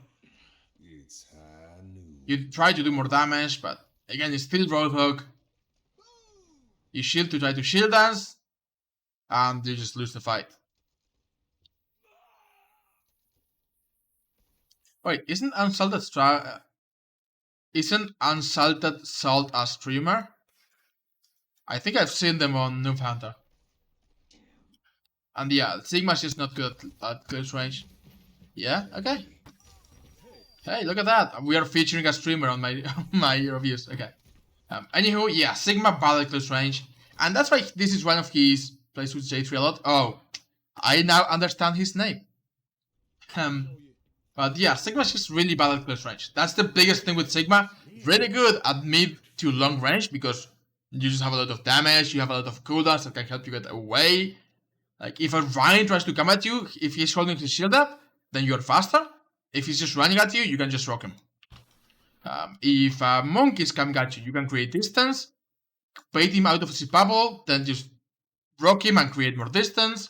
You try to do more damage, but again, it's still Rotok. You shield to try to shield dance, and you just lose the fight. Wait, isn't Unsalted Salt a streamer? I think I've seen them on Noob Hunter. And yeah, Sigma's just not good at close range. Yeah, okay. Hey, look at that. We are featuring a streamer on my reviews. Okay. Anywho, yeah, Sigma bad at close range. And that's why this is one of his plays with J3 a lot. Oh, I now understand his name. But yeah, Sigma's just really bad at close range. That's the biggest thing with Sigma. Really good at mid to long range because you just have a lot of damage, you have a lot of cooldowns that can help you get away. Like, if a Ryan tries to come at you, if he's holding his shield up, then you're faster. If he's just running at you, you can just rock him. If a Monk is coming at you, you can create distance, bait him out of his bubble, then just rock him and create more distance.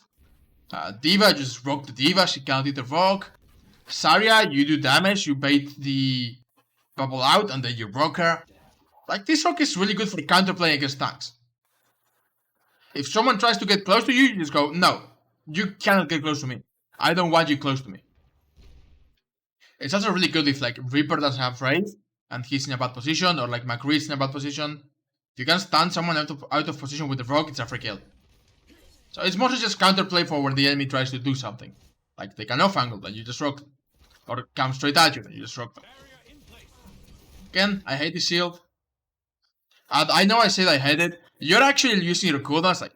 D.va, just rock the D.va, she can't hit the rock. Zarya, you do damage, you bait the bubble out, and then you rock her. Like, this rock is really good for counterplay against tanks. If someone tries to get close to you, you just go, no, you cannot get close to me. I don't want you close to me. It's also really good if like Reaper doesn't have Wraith and he's in a bad position, or like McCree is in a bad position. If you can stun someone out of position with the rock, it's a free kill. So it's mostly just counterplay for when the enemy tries to do something. Like they can off angle, then you just rock them. Or come straight at you, then you just rock them. Again, I hate the shield. And I know I said I hate it. You're actually using your cooldowns like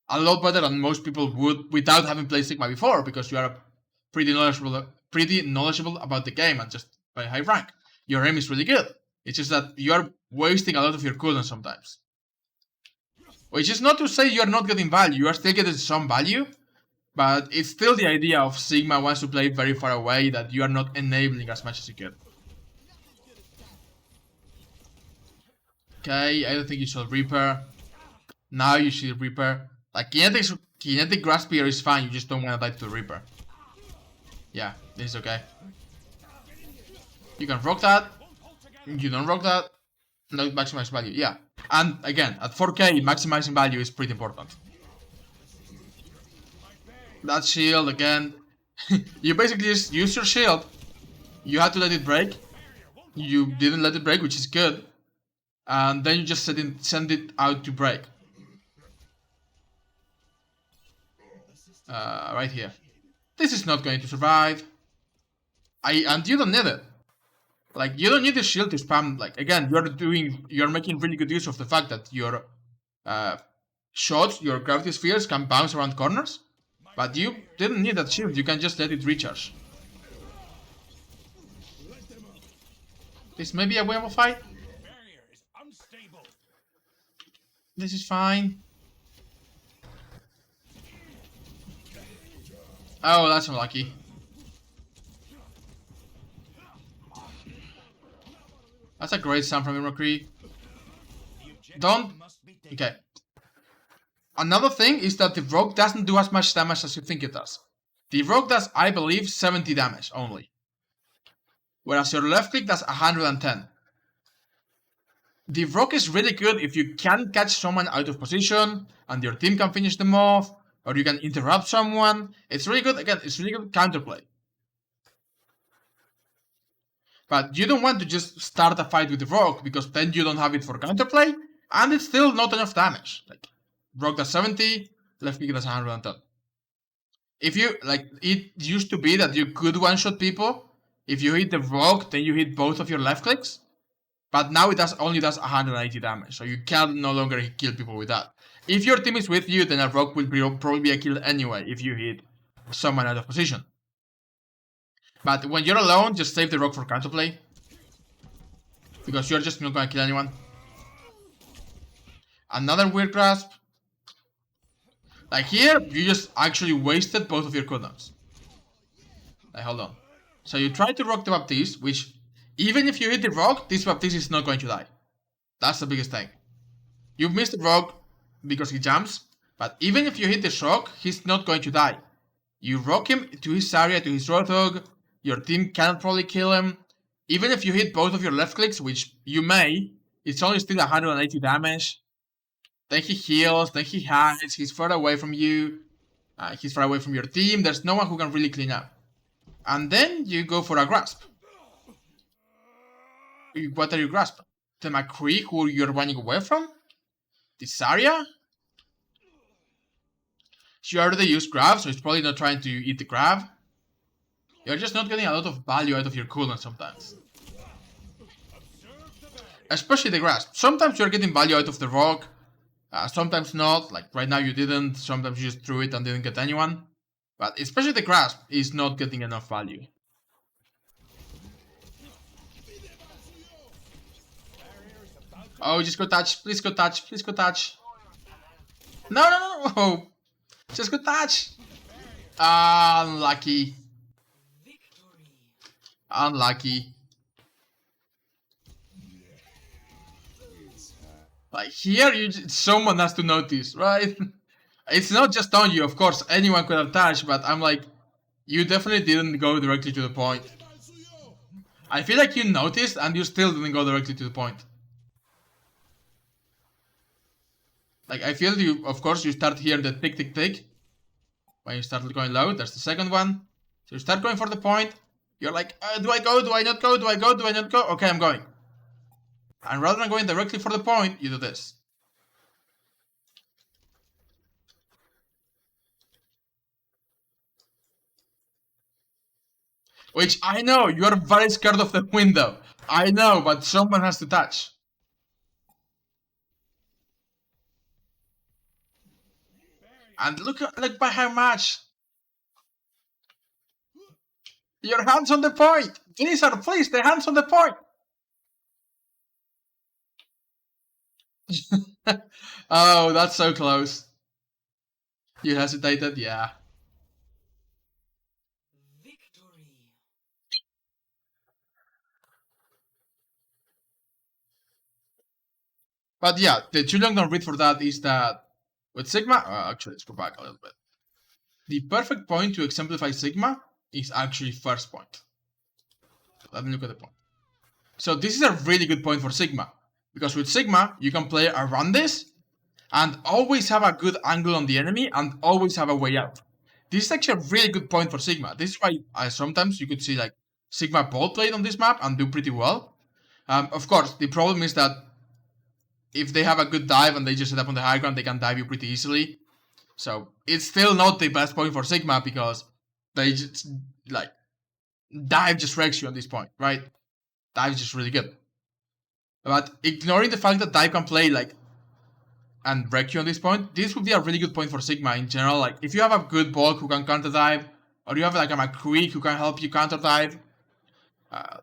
a lot better than most people would without having played Sigma before, because you are pretty knowledgeable about the game and just by high rank. Your aim is really good. It's just that you are wasting a lot of your cooldowns sometimes. Which is not to say you are not getting value, you are still getting some value, but it's still the idea of Sigma wants to play very far away that you are not enabling as much as you can. Okay, I don't think you should Reaper. Now you should Reaper. Like, kinetic grasp here is fine, you just don't want to die to the Reaper. Yeah, this is okay. You can rock that. You don't rock that. No maximize value, yeah. And again, at 4k, maximizing value is pretty important. That shield, again. You basically just use your shield. You had to let it break. You didn't let it break, which is good. And then you just send it out to break. Right here. This is not going to survive. And you don't need it. Like, you don't need the shield to spam. Like, again, you're making really good use of the fact that your shots, your gravity spheres can bounce around corners. But you didn't need that shield, you can just let it recharge. This may be a winnable fight. This is fine. Oh, that's unlucky. That's a great sound from Imrocree. Don't... Okay. Another thing is that the Rogue doesn't do as much damage as you think it does. The Rogue does, I believe, 70 damage only. Whereas your left click does 110. The Rogue is really good if you can catch someone out of position and your team can finish them off, or you can interrupt someone. It's really good, again, it's really good counterplay. But you don't want to just start a fight with the Rogue, because then you don't have it for counterplay, and it's still not enough damage. Like, Rogue does 70, left click does 110. If you, like, it used to be that you could one-shot people. If you hit the Rogue, then you hit both of your left clicks. But now it only does 180 damage, so you can no longer kill people with that. If your team is with you, then a Rogue will probably be a kill anyway if you hit someone out of position. But when you're alone, just save the Rogue for counterplay. Because you're just not gonna kill anyone. Another weird grasp. Like here, you just actually wasted both of your cooldowns. Like, hold on. So you try to rock the Baptiste, which, even if you hit the rock, this Baptiste is not going to die. That's the biggest thing. You missed the rock because he jumps, but even if you hit the shock, he's not going to die. You rock him to his area, to his Roadhog, your team cannot probably kill him. Even if you hit both of your left clicks, which you may, it's only still 180 damage. Then he heals, then he hides, he's far away from you, he's far away from your team, there's no one who can really clean up. And then you go for a grasp. What are you grasping? The McCree who you're running away from? This area? She already used grab, so he's probably not trying to eat the grab. You're just not getting a lot of value out of your cooldown sometimes. Especially the grasp. Sometimes you're getting value out of the rock. Sometimes not, like right now you didn't, sometimes you just threw it and didn't get anyone. But especially the grasp is not getting enough value. Oh, just go touch, please go touch, please go touch. No, just go touch. Unlucky. Unlucky. Like here, someone has to notice, right? It's not just on you, of course, anyone could have touched, but I'm like, you definitely didn't go directly to the point. I feel like you noticed and you still didn't go directly to the point. Like, I feel you, of course, you start here the tick tick tick. When you start going low, there's the second one. So you start going for the point. You're like, do I go, do I not go, do I go, do I not go? Okay, I'm going. And rather than going directly for the point, you do this. Which I know, you are very scared of the window. I know, but someone has to touch. And look by how much. Your hands on the point. Blizzard, please, the hands on the point. Oh, that's so close. You hesitated? Yeah. But yeah, the too long don't read for that is that with Sigma, actually let's go back a little bit. The perfect point to exemplify Sigma is actually first point. So let me look at the point. So this is a really good point for Sigma, because with Sigma, you can play around this and always have a good angle on the enemy and always have a way out. This is actually a really good point for Sigma. This is why sometimes you could see like Sigma ball played on this map and do pretty well. Of course, the problem is that if they have a good dive and they just set up on the high ground, they can dive you pretty easily. So it's still not the best point for Sigma because they just like dive just wrecks you on this point, right? Dive is just really good. But ignoring the fact that dive can play like and wreck you on this point, this would be a really good point for Sigma in general. Like if you have a good bulk who can counter dive, or you have like a McCree who can help you counter dive.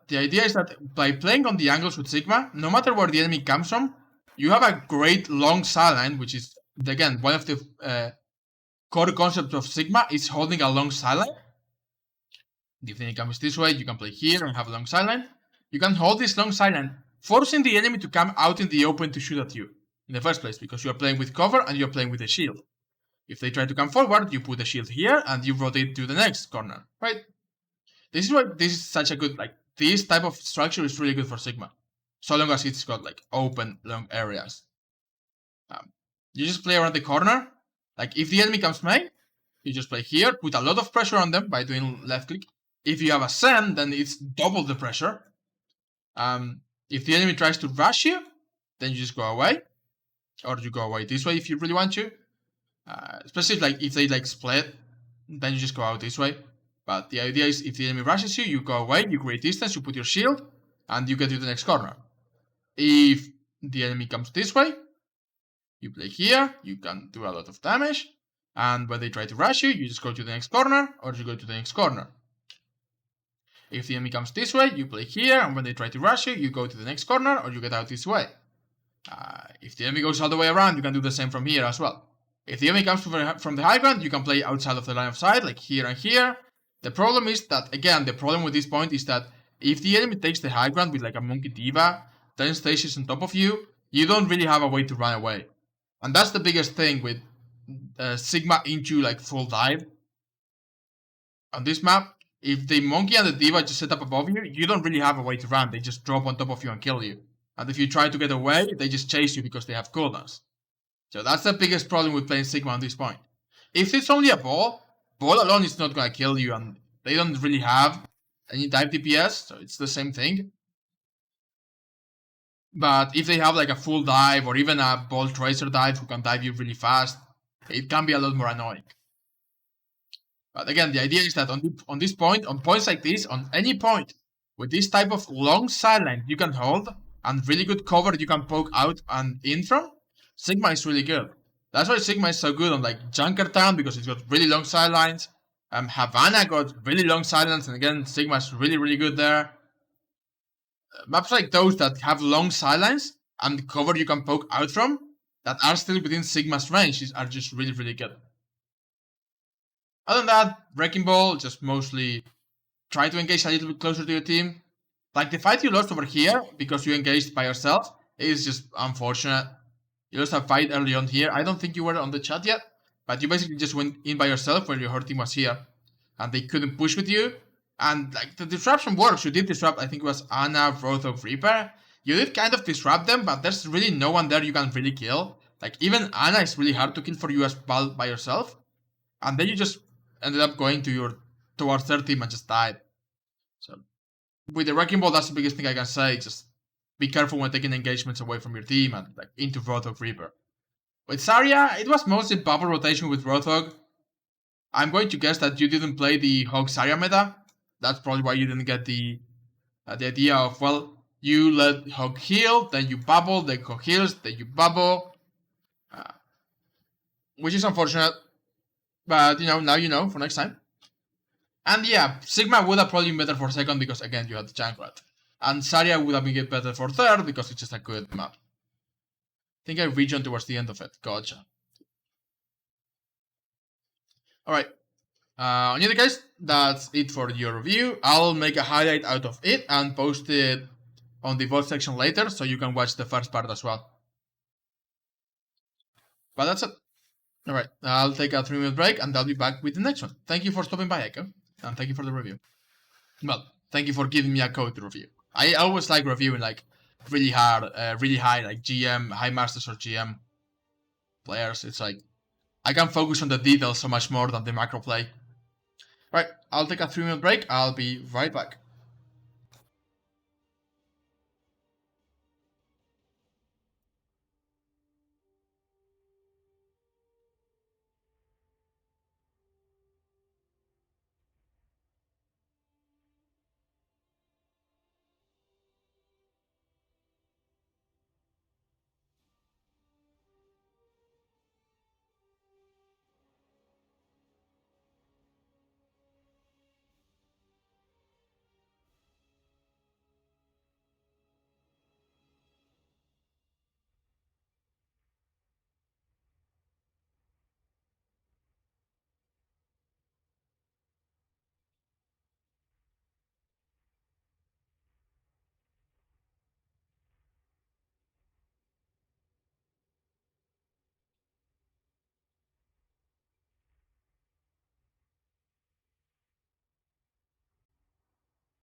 The idea is that by playing on the angles with Sigma, no matter where the enemy comes from, you have a great long sideline, which is again one of the core concepts of Sigma is holding a long sideline. If the enemy comes this way, you can play here and have a long sideline. You can hold this long sideline, forcing the enemy to come out in the open to shoot at you in the first place, because you are playing with cover and you are playing with a shield. If they try to come forward, you put the shield here and you rotate to the next corner, right? This is why this is such a good, like, this type of structure is really good for Sigma. So long as it's got, like, open, long areas. You just play around the corner. Like, if the enemy comes main, you just play here, put a lot of pressure on them by doing left click. If you have a send, then it's double the pressure. If the enemy tries to rush you, then you just go away. Or you go away this way if you really want to. Especially like if they like split, then you just go out this way. But the idea is if the enemy rushes you, you go away, you create distance, you put your shield, and you get to the next corner. If the enemy comes this way, you play here, you can do a lot of damage, and when they try to rush you, you just go to the next corner, or you go to the next corner. If the enemy comes this way, you play here, and when they try to rush you, you go to the next corner, or you get out this way. If the enemy goes all the way around, you can do the same from here as well. If the enemy comes from the high ground, you can play outside of the line of sight, like here and here. The problem is that, again, the problem with this point is that if the enemy takes the high ground with like a monkey D.va, 10 stations on top of you, you don't really have a way to run away. And that's the biggest thing with Sigma into like full dive. On this map, if the monkey and the D.va just set up above you, you don't really have a way to run. They just drop on top of you and kill you. And if you try to get away, they just chase you because they have cooldowns. So that's the biggest problem with playing Sigma on this point. If it's only a ball alone is not gonna kill you, and they don't really have any dive DPS, so it's the same thing. But if they have like a full dive or even a ball tracer dive who can dive you really fast, it can be a lot more annoying. But again, the idea is that on this point, on points like this, on any point, with this type of long sideline you can hold, and really good cover you can poke out and in from, Sigma is really good. That's why Sigma is so good on like Junkertown, because it's got really long sidelines. Havana got really long sidelines, and again, Sigma is really, really good there. Maps like those that have long sidelines and cover you can poke out from, that are still within Sigma's range, are just really, really good. Other than that, Wrecking Ball, just mostly try to engage a little bit closer to your team. Like the fight you lost over here, because you engaged by yourself, is just unfortunate. You lost a fight early on here. I don't think you were on the chat yet, but you basically just went in by yourself where your whole team was here. And they couldn't push with you. And like the disruption works. You did disrupt, I think it was Ana, Rothog, Reaper. You did kind of disrupt them, but there's really no one there you can really kill. Like even Ana is really hard to kill for you as well by yourself. And then you just ended up going towards their team and just died. So with the Wrecking Ball, that's the biggest thing I can say. Just be careful when taking engagements away from your team and like into Rothog, Reaper. With Zarya, it was mostly bubble rotation with Rothog. I'm going to guess that you didn't play the Hog Zarya meta. That's probably why you didn't get the idea of, well, you let Hog heal, then you bubble, then Hog heals, then you bubble. Which is unfortunate. But, now you know for next time. And yeah, Sigma would have probably been better for second because, again, you had the Junkrat. And Zarya would have been better for third because it's just a good map. I think I region towards the end of it. Gotcha. Alright. In any case, that's it for your review. I'll make a highlight out of it and post it on the VOD section later so you can watch the first part as well. But that's it. Alright, I'll take a 3-minute break and I'll be back with the next one. Thank you for stopping by, Echo. And thank you for the review. Well, thank you for giving me a code to review. I always like reviewing like really hard, really high, like GM, high masters or GM players. It's like I can focus on the details so much more than the macro play. Right, I'll take a 3-minute break. I'll be right back.